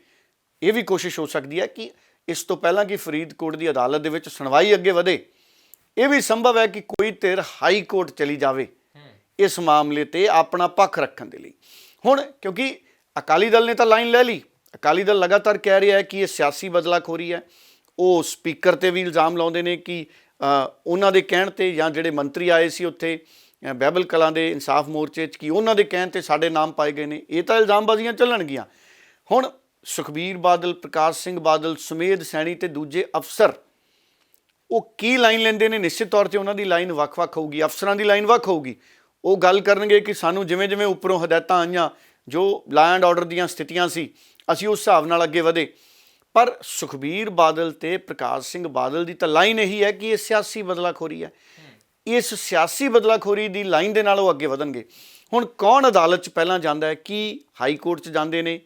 ਇਹ ਵੀ ਕੋਸ਼ਿਸ਼ ਹੋ ਸਕਦੀ ਹੈ ਕਿ ਇਸ ਤੋਂ ਪਹਿਲਾਂ ਕਿ ਫਰੀਦਕੋਟ ਦੀ ਅਦਾਲਤ ਦੇ ਵਿੱਚ ਸੁਣਵਾਈ ਅੱਗੇ ਵਧੇ, ਇਹ ਵੀ ਸੰਭਵ ਹੈ ਕਿ ਕੋਈ ਧਿਰ ਹਾਈ ਕੋਰਟ ਚਲੀ ਜਾਵੇ ਇਸ ਮਾਮਲੇ ਤੇ ਆਪਣਾ ਪੱਖ ਰੱਖਣ ਦੇ ਲਈ। ਹੁਣ ਕਿਉਂਕਿ ਅਕਾਲੀ ਦਲ ਨੇ ਤਾਂ ਲਾਈਨ ਲੈ ਲਈ, ਅਕਾਲੀ ਦਲ ਲਗਾਤਾਰ ਕਹਿ ਰਿਹਾ ਹੈ ਕਿ ਇਹ ਸਿਆਸੀ ਬਦਲਾਖੋਰੀ ਹੈ। ਉਹ ਸਪੀਕਰ ਤੇ ਵੀ ਇਲਜ਼ਾਮ ਲਾਉਂਦੇ ਨੇ ਕਿ ਉਹਨਾਂ ਦੇ ਕਹਿਣ ਤੇ, ਜਾਂ ਜਿਹੜੇ ਮੰਤਰੀ ਆਏ ਸੀ ਉੱਥੇ ਬਹਿਬਲ ਕਲਾਂ ਦੇ ਇਨਸਾਫ ਮੋਰਚੇ 'ਚ, ਕਿ ਉਹਨਾਂ ਦੇ ਕਹਿਣ ਤੇ ਸਾਡੇ ਨਾਮ ਪਾਏ ਗਏ ਨੇ। ਇਹ ਤਾਂ ਇਲਜ਼ਾਮਬਾਜ਼ੀਆਂ ਚੱਲਣਗੀਆਂ। ਹੁਣ ਸੁਖਬੀਰ ਬਾਦਲ, ਪ੍ਰਕਾਸ਼ ਸਿੰਘ ਬਾਦਲ, ਸੁਮੇਧ ਸੈਣੀ ਤੇ ਦੂਜੇ ਅਫਸਰ ਉਹ ਕੀ ਲਾਈਨ ਲੈਂਦੇ ਨੇ? ਨਿਸ਼ਚਿਤ ਤੌਰ ਤੇ ਉਹਨਾਂ ਦੀ ਲਾਈਨ ਵੱਖ-ਵੱਖ ਹੋਊਗੀ, ਅਫਸਰਾਂ ਦੀ ਲਾਈਨ ਵੱਖ ਹੋਊਗੀ। ਉਹ ਗੱਲ ਕਰਨਗੇ ਕਿ ਸਾਨੂੰ ਜਿਵੇਂ ਜਿਵੇਂ ਉੱਪਰੋਂ ਹਦਾਇਤਾਂ ਆਈਆਂ, ਜੋ ਲਾ ਐਂਡ ਆਰਡਰ ਦੀਆਂ ਸਥਿਤੀਆਂ ਸੀ, ਅਸੀਂ ਉਸ ਹਿਸਾਬ ਨਾਲ ਅੱਗੇ ਵਧੇ। ਪਰ ਸੁਖਬੀਰ ਬਾਦਲ ਤੇ ਪ੍ਰਕਾਸ਼ ਸਿੰਘ ਬਾਦਲ ਦੀ ਤਾਂ ਲਾਈਨ ਇਹੀ ਹੈ ਕਿ ਇਹ ਸਿਆਸੀ ਬਦਲਾਖੋਰੀ ਹੈ। ਇਸ ਸਿਆਸੀ ਬਦਲਾਖੋਰੀ ਦੀ ਲਾਈਨ ਦੇ ਨਾਲ ਉਹ ਅੱਗੇ ਵਧਣਗੇ। ਹੁਣ ਕੌਣ ਅਦਾਲਤ 'ਚ ਪਹਿਲਾਂ ਜਾਂਦਾ ਹੈ, ਕੀ ਹਾਈ ਕੋਰਟ 'ਚ ਜਾਂਦੇ ਨੇ?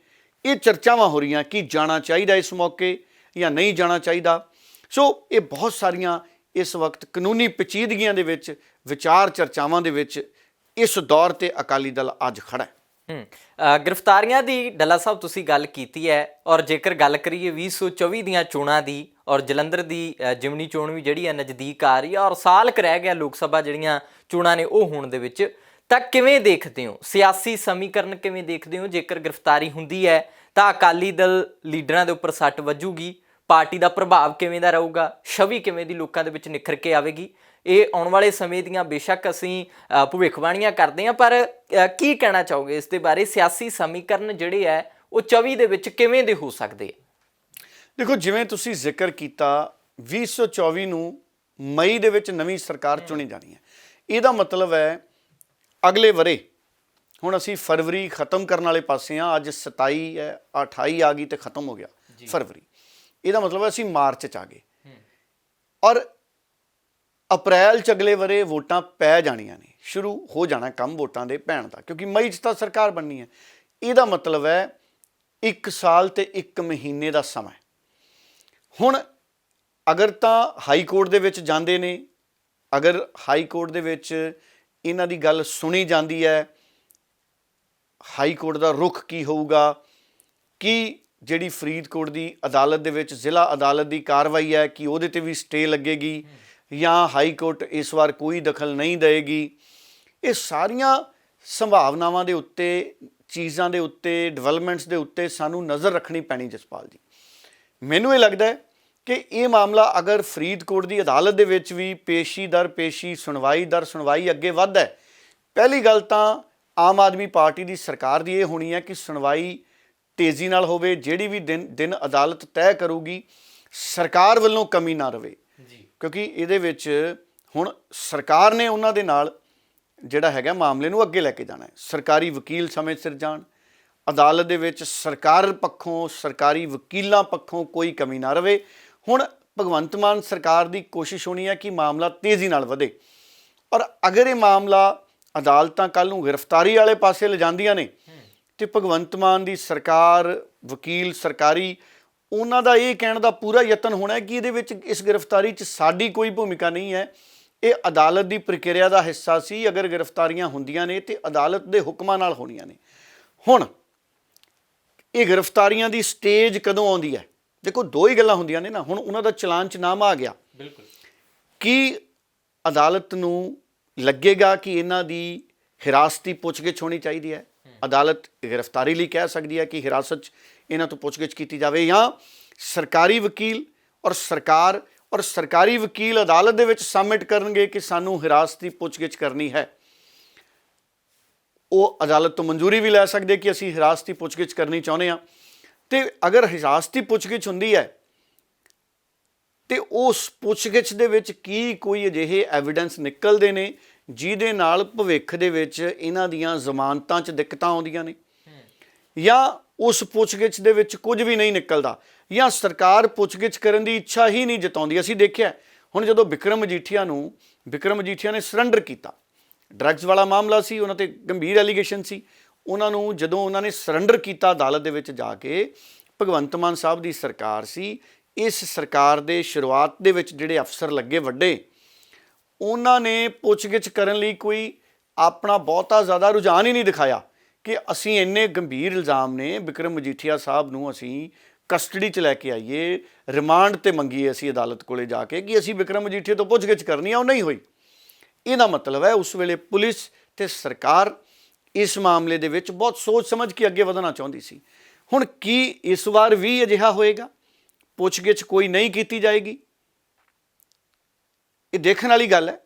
ਇਹ ਚਰਚਾਵਾਂ ਹੋ ਰਹੀਆਂ ਕਿ ਜਾਣਾ ਚਾਹੀਦਾ ਇਸ ਮੌਕੇ ਜਾਂ ਨਹੀਂ ਜਾਣਾ ਚਾਹੀਦਾ। ਸੋ ਇਹ ਬਹੁਤ ਸਾਰੀਆਂ ਇਸ ਵਕਤ ਕਾਨੂੰਨੀ ਪੇਚੀਦਗੀਆਂ ਦੇ ਵਿੱਚ, ਵਿਚਾਰ ਚਰਚਾਵਾਂ ਦੇ ਵਿੱਚ ਇਸ ਦੌਰ ਤੇ ਅਕਾਲੀ ਦਲ ਅੱਜ ਖੜਾ ਹੈ। ਗ੍ਰਿਫਤਾਰੀਆਂ ਦੀ ਡੱਲਾ ਸਾਹਿਬ ਤੁਸੀਂ ਗੱਲ ਕੀਤੀ ਹੈ, ਔਰ ਜੇਕਰ ਗੱਲ ਕਰੀਏ 2024 ਦੀਆਂ ਚੋਣਾਂ ਦੀ, ਔਰ ਜਲੰਧਰ ਦੀ ਜਿਮਨੀ ਚੋਣ ਵੀ ਜਿਹੜੀ ਹੈ ਨਜ਼ਦੀਕ ਆ ਰਹੀ ਹੈ, ਔਰ ਸਾਲ ਕੁ ਰਹਿ ਗਿਆ ਲੋਕ ਸਭਾ ਜਿਹੜੀਆਂ ਚੋਣਾਂ ਨੇ ਉਹ ਹੋਣ ਦੇ ਵਿੱਚ, ਤਾਂ ਕਿਵੇਂ ਦੇਖਦੇ ਹੋ ਸਿਆਸੀ ਸਮੀਕਰਨ? ਕਿਵੇਂ ਦੇਖਦੇ ਹੋ ਜੇਕਰ ਗ੍ਰਿਫਤਾਰੀ ਹੁੰਦੀ ਹੈ ਤਾਂ ਅਕਾਲੀ ਦਲ ਲੀਡਰਾਂ ਦੇ ਉੱਪਰ ਸੱਟ ਵੱਜੂਗੀ? ਪਾਰਟੀ ਦਾ ਪ੍ਰਭਾਵ ਕਿਵੇਂ ਦਾ ਰਹੂਗਾ? ਛਵੀ ਕਿਵੇਂ ਦੀ ਲੋਕਾਂ ਦੇ ਵਿੱਚ ਨਿਖਰ ਕੇ ਆਵੇਗੀ? ਇਹ ਆਉਣ ਵਾਲੇ ਸਮੇਂ ਦੀਆਂ ਬੇਸ਼ੱਕ ਅਸੀਂ ਭਵਿੱਖਬਾਣੀਆਂ ਕਰਦੇ ਹਾਂ, ਪਰ ਕੀ ਕਹਿਣਾ ਚਾਹੋਗੇ ਇਸ ਦੇ ਬਾਰੇ? ਸਿਆਸੀ ਸਮੀਕਰਨ ਜਿਹੜੇ ਹੈ ਉਹ 24 ਦੇ ਵਿੱਚ ਕਿਵੇਂ ਦੇ ਹੋ ਸਕਦੇ ਆ? ਦੇਖੋ, ਜਿਵੇਂ ਤੁਸੀਂ ਜ਼ਿਕਰ ਕੀਤਾ 2024 ਨੂੰ ਮਈ ਦੇ ਵਿੱਚ ਨਵੀਂ ਸਰਕਾਰ ਚੁਣੀ ਜਾਣੀ ਹੈ। ਇਹਦਾ ਮਤਲਬ ਹੈ ਅਗਲੇ ਵਰੇ, ਹੁਣ ਅਸੀਂ ਫਰਵਰੀ ਖਤਮ ਕਰਨ ਵਾਲੇ ਪਾਸੇ ਹਾਂ, ਅੱਜ 27 ਹੈ, 28 ਆ ਗਈ ਤੇ ਖਤਮ ਹੋ ਗਿਆ ਫਰਵਰੀ। ਇਹਦਾ ਮਤਲਬ ਹੈ ਅਸੀਂ ਮਾਰਚ 'ਚ ਆ ਗਏ, ਔਰ ਅਪ੍ਰੈਲ 'ਚ ਅਗਲੇ ਵਰੇ ਵੋਟਾਂ ਪੈ ਜਾਣੀਆਂ ਨੇ, ਸ਼ੁਰੂ ਹੋ ਜਾਣਾ ਕੰਮ ਵੋਟਾਂ ਦੇ ਪੈਣ ਦਾ, ਕਿਉਂਕਿ ਮਈ 'ਚ ਤਾਂ ਸਰਕਾਰ ਬਣਨੀ ਹੈ। ਇਹਦਾ ਮਤਲਬ ਹੈ 1 ਸਾਲ ਤੇ 1 ਮਹੀਨੇ ਦਾ ਸਮਾਂ। ਹੁਣ ਅਗਰ ਤਾਂ ਹਾਈ ਕੋਰਟ ਦੇ ਵਿੱਚ ਜਾਂਦੇ ਨੇ, ਅਗਰ ਹਾਈ ਕੋਰਟ ਦੇ ਵਿੱਚ ਇਹਨਾਂ ਦੀ ਗੱਲ ਸੁਣੀ ਜਾਂਦੀ ਹੈ, ਹਾਈ ਕੋਰਟ ਦਾ ਰੁਖ ਕੀ ਹੋਊਗਾ? ਕਿ ਜਿਹੜੀ ਫਰੀਦਕੋਟ ਦੀ ਅਦਾਲਤ ਦੇ ਵਿੱਚ ਜ਼ਿਲ੍ਹਾ ਅਦਾਲਤ ਦੀ ਕਾਰਵਾਈ ਹੈ ਕਿ ਉਹਦੇ ਤੇ ਵੀ ਸਟੇ ਲੱਗੇਗੀ, ਜਾਂ ਹਾਈ ਕੋਰਟ ਇਸ ਵਾਰ ਕੋਈ ਦਖਲ ਨਹੀਂ ਦੇਵੇਗੀ? ਇਹ ਸਾਰੀਆਂ ਸੰਭਾਵਨਾਵਾਂ ਦੇ ਉੱਤੇ, ਚੀਜ਼ਾਂ ਦੇ ਉੱਤੇ, ਡਿਵੈਲਪਮੈਂਟਸ ਦੇ ਉੱਤੇ ਸਾਨੂੰ ਨਜ਼ਰ ਰੱਖਣੀ ਪੈਣੀ। ਜਸਪਾਲ ਜੀ, ਮੈਨੂੰ ਇਹ ਲੱਗਦਾ ਹੈ ਕਿ ਇਹ ਮਾਮਲਾ ਅਗਰ ਫਰੀਦਕੋਟ ਦੀ ਅਦਾਲਤ ਦੇ ਵਿੱਚ ਵੀ ਪੇਸ਼ੀ ਦਰ ਪੇਸ਼ੀ, ਸੁਣਵਾਈ ਦਰ ਸੁਣਵਾਈ ਅੱਗੇ ਵੱਧਦਾ ਹੈ, ਪਹਿਲੀ ਗੱਲ ਤਾਂ ਆਮ ਆਦਮੀ ਪਾਰਟੀ ਦੀ ਸਰਕਾਰ ਦੀ ਇਹ ਹੋਣੀ ਹੈ ਕਿ ਸੁਣਵਾਈ ਤੇਜ਼ੀ ਨਾਲ ਹੋਵੇ। ਜਿਹੜੀ ਵੀ ਦਿਨ ਅਦਾਲਤ ਤੈਅ ਕਰੂਗੀ, ਸਰਕਾਰ ਵੱਲੋਂ ਕਮੀ ਨਾ ਰਵੇ, ਕਿਉਂਕਿ ਇਹਦੇ ਵਿੱਚ ਹੁਣ ਸਰਕਾਰ ਨੇ ਉਹਨਾਂ ਦੇ ਨਾਲ ਜਿਹੜਾ ਹੈਗਾ ਮਾਮਲੇ ਨੂੰ ਅੱਗੇ ਲੈ ਕੇ ਜਾਣਾ ਹੈ। ਸਰਕਾਰੀ ਵਕੀਲ ਸਮੇਂ ਸਿਰ ਜਾਣ, ਅਦਾਲਤ ਦੇ ਵਿੱਚ ਸਰਕਾਰ ਪੱਖੋਂ, ਸਰਕਾਰੀ ਵਕੀਲਾਂ ਪੱਖੋਂ ਕੋਈ ਕਮੀ ਨਾ ਰਵੇ। ਹੁਣ ਭਗਵੰਤ ਮਾਨ ਸਰਕਾਰ ਦੀ ਕੋਸ਼ਿਸ਼ ਹੋਣੀ ਹੈ ਕਿ ਮਾਮਲਾ ਤੇਜ਼ੀ ਨਾਲ ਵਧੇ, ਔਰ ਅਗਰ ਇਹ ਮਾਮਲਾ ਅਦਾਲਤਾਂ ਕੱਲ੍ਹ ਨੂੰ ਗ੍ਰਿਫਤਾਰੀ ਵਾਲੇ ਪਾਸੇ ਲਿਜਾਂਦੀਆਂ ਨੇ ਤੇ ਭਗਵੰਤ ਮਾਨ ਦੀ ਸਰਕਾਰ, ਵਕੀਲ ਸਰਕਾਰੀ, ਉਹਨਾਂ ਦਾ ਇਹ ਕਹਿਣ ਦਾ ਪੂਰਾ ਯਤਨ ਹੋਣਾ ਹੈ ਕਿ ਇਹਦੇ ਵਿੱਚ, ਇਸ ਗ੍ਰਿਫਤਾਰੀ 'ਚ ਸਾਡੀ ਕੋਈ ਭੂਮਿਕਾ ਨਹੀਂ ਹੈ, ਇਹ ਅਦਾਲਤ ਦੀ ਪ੍ਰਕਿਰਿਆ ਦਾ ਹਿੱਸਾ ਸੀ। ਅਗਰ ਗ੍ਰਿਫਤਾਰੀਆਂ ਹੁੰਦੀਆਂ ਨੇ ਤੇ ਅਦਾਲਤ ਦੇ ਹੁਕਮਾਂ ਨਾਲ ਹੋਣੀਆਂ ਨੇ। ਹੁਣ ਇਹ ਗ੍ਰਿਫਤਾਰੀਆਂ ਦੀ ਸਟੇਜ ਕਦੋਂ ਆਉਂਦੀ ਹੈ? ਦੇਖੋ, ਦੋ ਹੀ ਗੱਲਾਂ ਹੁੰਦੀਆਂ ਨੇ ਨਾ। ਹੁਣ ਉਹਨਾਂ ਦਾ ਚਲਾਨ 'ਚ ਨਾਮ ਆ ਗਿਆ, ਬਿਲਕੁਲ। ਕੀ ਅਦਾਲਤ ਨੂੰ ਲੱਗੇਗਾ ਕਿ ਇਹਨਾਂ ਦੀ ਹਿਰਾਸਤੀ ਪੁੱਛਗਿੱਛ ਹੋਣੀ ਚਾਹੀਦੀ ਹੈ? ਅਦਾਲਤ ਗ੍ਰਿਫਤਾਰੀ ਲਈ ਕਹਿ ਸਕਦੀ ਹੈ ਕਿ ਹਿਰਾਸਤ 'ਚ ਇਹਨਾਂ ਤੋਂ ਪੁੱਛਗਿੱਛ ਕੀਤੀ ਜਾਵੇ, ਜਾਂ ਸਰਕਾਰੀ ਵਕੀਲ ਔਰ ਸਰਕਾਰੀ ਵਕੀਲ ਅਦਾਲਤ ਦੇ ਵਿੱਚ ਸਬਮਿਟ ਕਰਨਗੇ ਕਿ ਸਾਨੂੰ ਹਿਰਾਸਤੀ ਪੁੱਛਗਿੱਛ ਕਰਨੀ ਹੈ। ਉਹ ਅਦਾਲਤ ਤੋਂ ਮਨਜ਼ੂਰੀ ਵੀ ਲੈ ਸਕਦੇ ਕਿ ਅਸੀਂ ਹਿਰਾਸਤੀ ਪੁੱਛਗਿੱਛ ਕਰਨੀ ਚਾਹੁੰਦੇ ਹਾਂ। ਤੇ ਅਗਰ ਹਿਰਾਸਤੀ ਪੁੱਛਗਿੱਛ ਹੁੰਦੀ ਹੈ ਤੇ ਉਸ ਪੁੱਛਗਿੱਛ ਦੇ ਵਿੱਚ ਕੀ ਕੋਈ ਅਜਿਹੇ ਐਵੀਡੈਂਸ ਨਿਕਲਦੇ ਨੇ ਜਿਹਦੇ ਨਾਲ ਭਵਿੱਖ ਦੇ ਵਿੱਚ ਇਹਨਾਂ ਦੀਆਂ ਜ਼ਮਾਨਤਾਂ 'ਚ ਦਿੱਕਤਾਂ ਆਉਂਦੀਆਂ ਨੇ, ਜਾਂ ਉਸ ਪੁੱਛਗਿੱਛ ਦੇ ਵਿੱਚ ਕੁਝ ਵੀ ਨਹੀਂ ਨਿਕਲਦਾ, ਜਾਂ ਸਰਕਾਰ ਪੁੱਛਗਿੱਛ ਕਰਨ ਦੀ ਇੱਛਾ ਹੀ ਨਹੀਂ ਜਤਾਉਂਦੀ। ਅਸੀਂ ਦੇਖਿਆ ਹੁਣ ਜਦੋਂ ਵਿਕਰਮ ਮਜੀਠੀਆ ਨੇ ਸਰੈਂਡਰ ਕੀਤਾ, ਡਰੱਗਸ ਵਾਲਾ ਮਾਮਲਾ ਸੀ, ਉਹਨਾਂ ਤੇ ਗੰਭੀਰ ਐਲੀਗੇਸ਼ਨ ਸੀ। ਉਹਨਾਂ ਨੂੰ ਜਦੋਂ ਉਹਨਾਂ ਨੇ ਸਰੈਂਡਰ ਕੀਤਾ ਅਦਾਲਤ ਦੇ ਵਿੱਚ ਜਾ ਕੇ, ਭਗਵੰਤ ਮਾਨ ਸਾਹਿਬ ਦੀ ਸਰਕਾਰ ਸੀ, ਇਸ ਸਰਕਾਰ ਦੇ ਸ਼ੁਰੂਆਤ ਦੇ ਵਿੱਚ ਜਿਹੜੇ ਅਫਸਰ ਲੱਗੇ ਵੱਡੇ, ਉਹਨਾਂ ਨੇ ਪੁੱਛਗਿੱਛ ਕਰਨ ਲਈ ਕੋਈ ਆਪਣਾ ਬਹੁਤਾ ਜ਼ਿਆਦਾ ਰੁਝਾਨ ਹੀ ਨਹੀਂ ਦਿਖਾਇਆ ਕਿ ਅਸੀਂ ਇੰਨੇ ਗੰਭੀਰ ਇਲਜ਼ਾਮ ਨੇ, ਵਿਕਰਮ ਮਜੀਠੀਆ ਸਾਹਿਬ ਨੂੰ ਅਸੀਂ ਕਸਟਡੀ 'ਚ ਲੈ ਕੇ ਆਈਏ, ਰਿਮਾਂਡ 'ਤੇ ਮੰਗੀਏ ਅਸੀਂ ਅਦਾਲਤ ਕੋਲੇ ਜਾ ਕੇ ਕਿ ਅਸੀਂ ਵਿਕਰਮ ਮਜੀਠੀਆ ਤੋਂ ਪੁੱਛਗਿੱਛ ਕਰਨੀ ਆ, ਉਹ ਨਹੀਂ ਹੋਈ। ਇਹਦਾ ਮਤਲਬ ਹੈ ਉਸ ਵੇਲੇ ਪੁਲਿਸ ਤੇ ਸਰਕਾਰ ਇਸ ਮਾਮਲੇ ਦੇ ਵਿੱਚ ਬਹੁਤ ਸੋਚ ਸਮਝ ਕੇ ਅੱਗੇ ਵਧਣਾ ਚਾਹੁੰਦੀ ਸੀ। ਹੁਣ ਕੀ ਇਸ ਵਾਰ ਵੀ ਅਜਿਹਾ ਹੋਏਗਾ? ਪੁੱਛਗਿੱਛ ਕੋਈ ਨਹੀਂ ਕੀਤੀ ਜਾਏਗੀ? ਇਹ ਦੇਖਣ ਵਾਲੀ ਗੱਲ ਹੈ।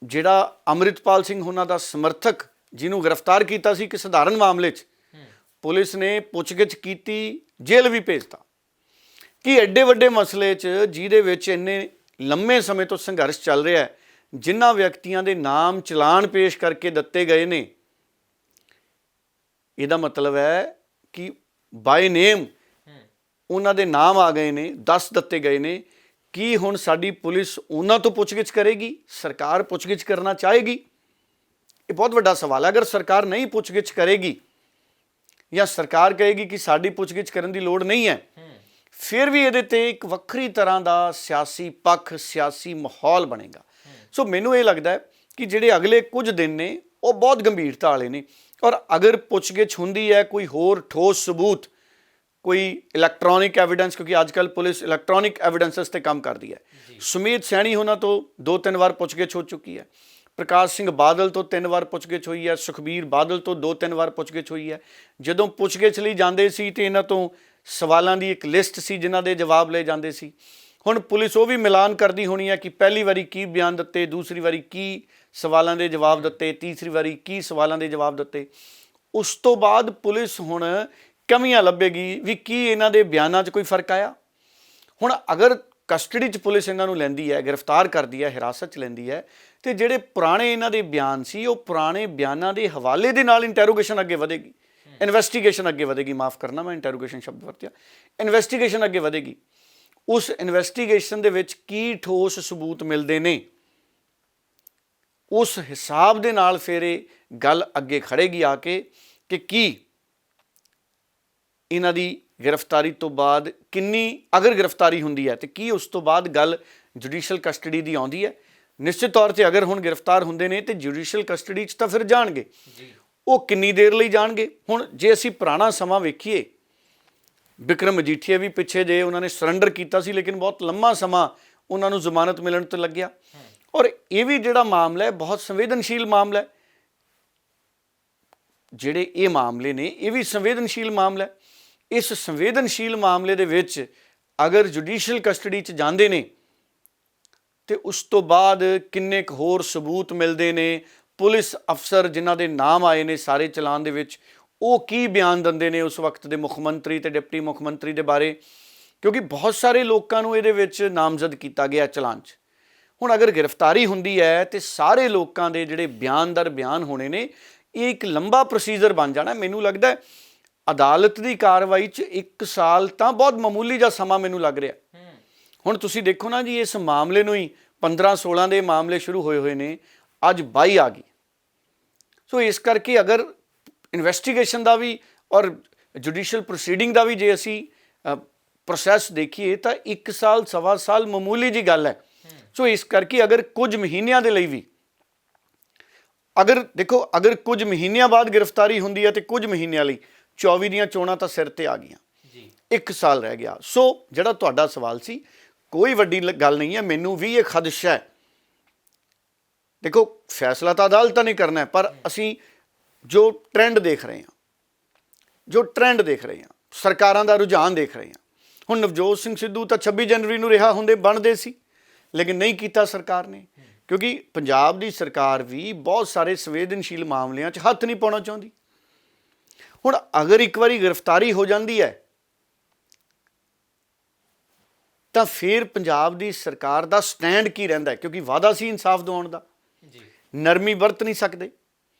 ਜਿਹੜਾ ਅੰਮ੍ਰਿਤਪਾਲ ਸਿੰਘ ਉਹਨਾਂ ਦਾ ਸਮਰਥਕ ਜਿਹਨੂੰ ਗ੍ਰਿਫਤਾਰ ਕੀਤਾ ਸੀ ਕਿ ਸਧਾਰਨ ਮਾਮਲੇ 'ਚ, ਪੁਲਿਸ ਨੇ ਪੁੱਛਗਿੱਛ ਕੀਤੀ, ਜੇਲ੍ਹ ਵੀ ਭੇਜਤਾ। ਕਿ ਐਡੇ ਵੱਡੇ ਮਸਲੇ 'ਚ ਜਿਹਦੇ ਵਿੱਚ ਇੰਨੇ ਲੰਮੇ ਸਮੇਂ ਤੋਂ ਸੰਘਰਸ਼ ਚੱਲ ਰਿਹਾ ਹੈ, ਜਿਨ੍ਹਾਂ ਵਿਅਕਤੀਆਂ ਦੇ ਨਾਮ ਚਲਾਨ ਪੇਸ਼ ਕਰਕੇ ਦਿੱਤੇ ਗਏ ਨੇ, ਇਹਦਾ ਮਤਲਬ ਹੈ ਕਿ ਬਾਏ ਨੇਮ ਉਹਨਾਂ ਦੇ ਨਾਮ ਆ ਗਏ ਨੇ, 10 ਦਿੱਤੇ ਗਏ ਨੇ। ਕੀ ਹੁਣ ਸਾਡੀ ਪੁਲਿਸ ਉਹਨਾਂ ਤੋਂ ਪੁੱਛਗਿੱਛ ਕਰੇਗੀ? ਸਰਕਾਰ ਪੁੱਛਗਿੱਛ ਕਰਨਾ ਚਾਹੇਗੀ? ਇਹ ਬਹੁਤ ਵੱਡਾ ਸਵਾਲ ਹੈ। ਅਗਰ ਸਰਕਾਰ ਨਹੀਂ ਪੁੱਛਗਿੱਛ ਕਰੇਗੀ ਜਾਂ ਸਰਕਾਰ ਕਹੇਗੀ ਕਿ ਸਾਡੀ ਪੁੱਛਗਿੱਛ ਕਰਨ ਦੀ ਲੋੜ ਨਹੀਂ ਹੈ, ਫਿਰ ਵੀ ਇਹਦੇ ਤੇ ਇੱਕ ਵੱਖਰੀ ਤਰ੍ਹਾਂ ਦਾ ਸਿਆਸੀ ਪੱਖ, ਸਿਆਸੀ ਮਾਹੌਲ ਬਣੇਗਾ। ਸੋ ਮੈਨੂੰ ਇਹ ਲੱਗਦਾ ਹੈ ਕਿ ਜਿਹੜੇ ਅਗਲੇ ਕੁਝ ਦਿਨ ਨੇ ਉਹ ਬਹੁਤ ਗੰਭੀਰਤਾ ਵਾਲੇ ਨੇ। ਔਰ ਅਗਰ ਪੁੱਛਗਿੱਛ ਹੁੰਦੀ ਹੈ, ਕੋਈ ਹੋਰ ਠੋਸ ਸਬੂਤ, ਕੋਈ ਇਲੈਕਟ੍ਰੋਨਿਕ ਐਵੀਡੈਂਸ, ਕਿਉਂਕਿ ਅੱਜ ਕੱਲ੍ਹ ਪੁਲਿਸ ਇਲੈਕਟ੍ਰੋਨਿਕ ਐਵੀਡੈਂਸਸ 'ਤੇ ਕੰਮ ਕਰਦੀ ਹੈ। ਸੁਮੇਧ ਸੈਣੀ ਉਹਨਾਂ ਤੋਂ 2-3 ਵਾਰ ਪੁੱਛਗਿੱਛ ਹੋ ਚੁੱਕੀ ਹੈ, ਪ੍ਰਕਾਸ਼ ਸਿੰਘ ਬਾਦਲ ਤੋਂ 3 ਵਾਰ ਪੁੱਛਗਿੱਛ ਹੋਈ ਹੈ, ਸੁਖਬੀਰ ਬਾਦਲ ਤੋਂ 2-3 ਵਾਰ ਪੁੱਛਗਿੱਛ ਹੋਈ ਹੈ। ਜਦੋਂ ਪੁੱਛਗਿੱਛ ਲਈ ਜਾਂਦੇ ਸੀ ਤੇ ਇਹਨਾਂ ਤੋਂ ਸਵਾਲਾਂ ਦੀ ਇੱਕ ਲਿਸਟ ਸੀ ਜਿਨ੍ਹਾਂ ਦੇ ਜਵਾਬ ਲਏ ਜਾਂਦੇ ਸੀ। ਹੁਣ ਪੁਲਿਸ ਉਹ ਵੀ ਮਿਲਾਨ ਕਰਦੀ ਹੋਣੀ ਹੈ ਕਿ ਪਹਿਲੀ ਵਾਰੀ ਕੀ ਬਿਆਨ ਦਿੱਤੇ, ਦੂਸਰੀ ਵਾਰੀ ਕੀ ਸਵਾਲਾਂ ਦੇ ਜਵਾਬ ਦਿੱਤੇ, ਤੀਸਰੀ ਵਾਰੀ ਕੀ ਸਵਾਲਾਂ ਦੇ ਜਵਾਬ ਦਿੱਤੇ। ਉਸ ਤੋਂ ਬਾਅਦ ਪੁਲਿਸ ਹੁਣ ਕਮੀਆਂ ਲੱਭੇਗੀ ਵੀ ਕੀ ਇਹਨਾਂ ਦੇ ਬਿਆਨਾਂ 'ਚ ਕੋਈ ਫਰਕ ਆਇਆ। ਹੁਣ ਅਗਰ ਕਸਟਡੀ 'ਚ ਪੁਲਿਸ ਇਹਨਾਂ ਨੂੰ ਲੈਂਦੀ ਹੈ, ਗ੍ਰਿਫਤਾਰ ਕਰਦੀ ਹੈ, ਹਿਰਾਸਤ 'ਚ ਲੈਂਦੀ ਹੈ, ਤੇ ਜਿਹੜੇ ਪੁਰਾਣੇ ਇਹਨਾਂ ਦੇ ਬਿਆਨ ਸੀ ਉਹ ਪੁਰਾਣੇ ਬਿਆਨਾਂ ਦੇ ਹਵਾਲੇ ਦੇ ਨਾਲ ਇੰਟੈਰੋਗੇਸ਼ਨ ਅੱਗੇ ਵਧੇਗੀ, ਇਨਵੈਸਟੀਗੇਸ਼ਨ ਅੱਗੇ ਵਧੇਗੀ। ਮਾਫ ਕਰਨਾ, ਮੈਂ ਇੰਟੈਰੋਗੇਸ਼ਨ ਸ਼ਬਦ ਵਰਤਿਆ। ਇਨਵੈਸਟੀਗੇਸ਼ਨ ਅੱਗੇ ਵਧੇਗੀ। ਉਸ ਇਨਵੈਸਟੀਗੇਸ਼ਨ ਦੇ ਵਿੱਚ ਕੀ ਠੋਸ ਸਬੂਤ ਮਿਲਦੇ ਨੇ, ਉਸ ਹਿਸਾਬ ਦੇ ਨਾਲ ਫਿਰ ਇਹ ਗੱਲ ਅੱਗੇ ਖੜੇਗੀ ਆ ਕੇ ਕਿ ਕੀ ਇਹਨਾਂ ਦੀ ਗ੍ਰਿਫਤਾਰੀ ਤੋਂ ਬਾਅਦ ਕਿੰਨੀ, ਅਗਰ ਗ੍ਰਿਫਤਾਰੀ ਹੁੰਦੀ ਹੈ ਤੇ ਕੀ ਉਸ ਤੋਂ ਬਾਅਦ ਗੱਲ ਜੁਡੀਸ਼ੀਅਲ ਕਸਟਡੀ ਦੀ ਆਉਂਦੀ ਹੈ। ਨਿਸ਼ਚਿਤ ਤੌਰ 'ਤੇ ਅਗਰ ਹੁਣ ਗ੍ਰਿਫਤਾਰ ਹੁੰਦੇ ਨੇ ਤੇ ਜੁਡੀਸ਼ੀਅਲ ਕਸਟਡੀ 'ਚ ਤਾਂ ਫਿਰ ਜਾਣਗੇ। ਉਹ ਕਿੰਨੀ ਦੇਰ ਲਈ ਜਾਣਗੇ? ਹੁਣ ਜੇ ਅਸੀਂ ਪੁਰਾਣਾ ਸਮਾਂ ਵੇਖੀਏ, ਵਿਕਰਮ ਮਜੀਠੀਆ ਵੀ ਪਿੱਛੇ ਜੇ ਉਹਨਾਂ ਨੇ ਸਰੈਂਡਰ ਕੀਤਾ ਸੀ, ਲੇਕਿਨ ਬਹੁਤ ਲੰਮਾ ਸਮਾਂ ਉਹਨਾਂ ਨੂੰ ਜ਼ਮਾਨਤ ਮਿਲਣ ਤੋਂ ਲੱਗਿਆ। ਔਰ ਇਹ ਵੀ ਜਿਹੜਾ ਮਾਮਲਾ ਹੈ ਬਹੁਤ ਸੰਵੇਦਨਸ਼ੀਲ ਮਾਮਲਾ ਹੈ। ਜਿਹੜੇ ਇਹ ਮਾਮਲੇ ਨੇ ਇਹ ਵੀ ਸੰਵੇਦਨਸ਼ੀਲ ਮਾਮਲਾ ਹੈ। ਇਸ ਸੰਵੇਦਨਸ਼ੀਲ ਮਾਮਲੇ ਦੇ ਵਿੱਚ ਅਗਰ ਜੁਡੀਸ਼ੀਅਲ ਕਸਟਡੀ 'ਚ ਜਾਂਦੇ ਨੇ ਤੇ ਉਸ ਤੋਂ ਬਾਅਦ ਕਿੰਨੇ ਕੁ ਹੋਰ ਸਬੂਤ ਮਿਲਦੇ ਨੇ, ਪੁਲਿਸ ਅਫਸਰ ਜਿਨ੍ਹਾਂ ਦੇ ਨਾਮ ਆਏ ਨੇ ਸਾਰੇ ਚਲਾਨ ਦੇ ਵਿੱਚ, ਉਹ ਕੀ ਬਿਆਨ ਦਿੰਦੇ ਨੇ ਉਸ ਵਕਤ ਦੇ ਮੁੱਖ ਮੰਤਰੀ ਤੇ ਡਿਪਟੀ ਮੁੱਖ ਮੰਤਰੀ ਦੇ ਬਾਰੇ, ਕਿਉਂਕਿ ਬਹੁਤ ਸਾਰੇ ਲੋਕਾਂ ਨੂੰ ਇਹਦੇ ਵਿੱਚ ਨਾਮਜ਼ਦ ਕੀਤਾ ਗਿਆ ਚਲਾਨ 'ਚ। ਹੁਣ ਅਗਰ ਗ੍ਰਿਫਤਾਰੀ ਹੁੰਦੀ ਹੈ ਤੇ ਸਾਰੇ ਲੋਕਾਂ ਦੇ ਜਿਹੜੇ ਬਿਆਨ ਦਰ ਬਿਆਨ ਹੋਣੇ ਨੇ, ਇਹ ਇੱਕ ਲੰਬਾ ਪ੍ਰੋਸੀਜਰ ਬਣ ਜਾਣਾ। ਮੈਨੂੰ ਲੱਗਦਾ ਹੈ ਅਦਾਲਤ ਦੀ ਕਾਰਵਾਈ 'ਚ 1 ਸਾਲ ਤਾਂ ਬਹੁਤ ਮਾਮੂਲੀ ਜਿਹਾ ਸਮਾਂ ਮੈਨੂੰ ਲੱਗ ਰਿਹਾ। ਹੁਣ ਤੁਸੀਂ ਦੇਖੋ ਨਾ ਜੀ, ਇਸ ਮਾਮਲੇ ਨੂੰ ਹੀ 15-16 ਦੇ ਮਾਮਲੇ ਸ਼ੁਰੂ ਹੋਏ ਨੇ, ਅੱਜ 22 ਆ ਗਈ। ਸੋ ਇਸ ਕਰਕੇ ਅਗਰ ਇਨਵੈਸਟੀਗੇਸ਼ਨ ਦਾ ਵੀ ਔਰ ਜੁਡੀਸ਼ੀਅਲ ਪ੍ਰੋਸੀਡਿੰਗ ਦਾ ਵੀ ਜੇ ਅਸੀਂ ਪ੍ਰੋਸੈਸ ਦੇਖੀਏ ਤਾਂ 1 ਸਾਲ 1.25 ਸਾਲ ਮਾਮੂਲੀ ਜੀ ਗੱਲ ਹੈ। ਸੋ ਇਸ ਕਰਕੇ ਅਗਰ ਕੁਝ ਮਹੀਨਿਆਂ ਦੇ ਲਈ ਵੀ ਅਗਰ ਕੁਝ ਮਹੀਨਿਆਂ ਬਾਅਦ ਗ੍ਰਿਫਤਾਰੀ ਹੁੰਦੀ ਹੈ ਤੇ ਕੁਝ ਮਹੀਨਿਆਂ ਲਈ 24 ਦੀਆਂ ਚੋਣਾਂ ਤਾਂ ਸਿਰ ਤੇ ਆ ਗਈਆਂ ਜੀ, 1 ਸਾਲ ਰਹਿ ਗਿਆ। ਸੋ ਜਿਹੜਾ ਤੁਹਾਡਾ ਸਵਾਲ ਸੀ, ਕੋਈ ਵੱਡੀ ਗੱਲ ਨਹੀਂ ਹੈ। ਮੈਨੂੰ ਵੀ ਇਹ ਖਦਸ਼ਾ ਹੈ। ਦੇਖੋ, ਫੈਸਲਾ ਤਾਂ ਅਦਾਲਤਾਂ ਨੇ ਕਰਨਾ ਹੈ, ਪਰ ਅਸੀਂ ਜੋ ਟ੍ਰੈਂਡ ਦੇਖ ਰਹੇ ਹਾਂ, ਸਰਕਾਰਾਂ ਦਾ ਰੁਝਾਨ ਦੇਖ ਰਹੇ ਹਾਂ। ਹੁਣ ਨਵਜੋਤ ਸਿੰਘ ਸਿੱਧੂ ਤਾਂ 26 ਜਨਵਰੀ ਨੂੰ ਰਿਹਾ ਹੁੰਦੇ ਬਣਦੇ ਸੀ, ਲੇਕਿਨ ਨਹੀਂ ਕੀਤਾ ਸਰਕਾਰ ਨੇ, ਕਿਉਂਕਿ ਪੰਜਾਬ ਦੀ ਸਰਕਾਰ ਵੀ ਬਹੁਤ ਸਾਰੇ ਸੰਵੇਦਨਸ਼ੀਲ ਮਾਮਲਿਆਂ 'ਚ ਹੱਥ ਨਹੀਂ ਪਾਉਣਾ ਚਾਹੁੰਦੀ। ਹੁਣ ਅਗਰ ਇੱਕ ਵਾਰੀ ਗ੍ਰਿਫਤਾਰੀ ਹੋ ਜਾਂਦੀ ਹੈ ਤਾਂ ਫਿਰ ਪੰਜਾਬ ਦੀ ਸਰਕਾਰ ਦਾ ਸਟੈਂਡ ਕੀ ਰਹਿੰਦਾ ਹੈ, ਕਿਉਂਕਿ ਵਾਅਦਾ ਸੀ ਇਨਸਾਫ ਦਿਵਾਉਣ ਦਾ, ਨਰਮੀ ਵਰਤ ਨਹੀਂ ਸਕਦੇ।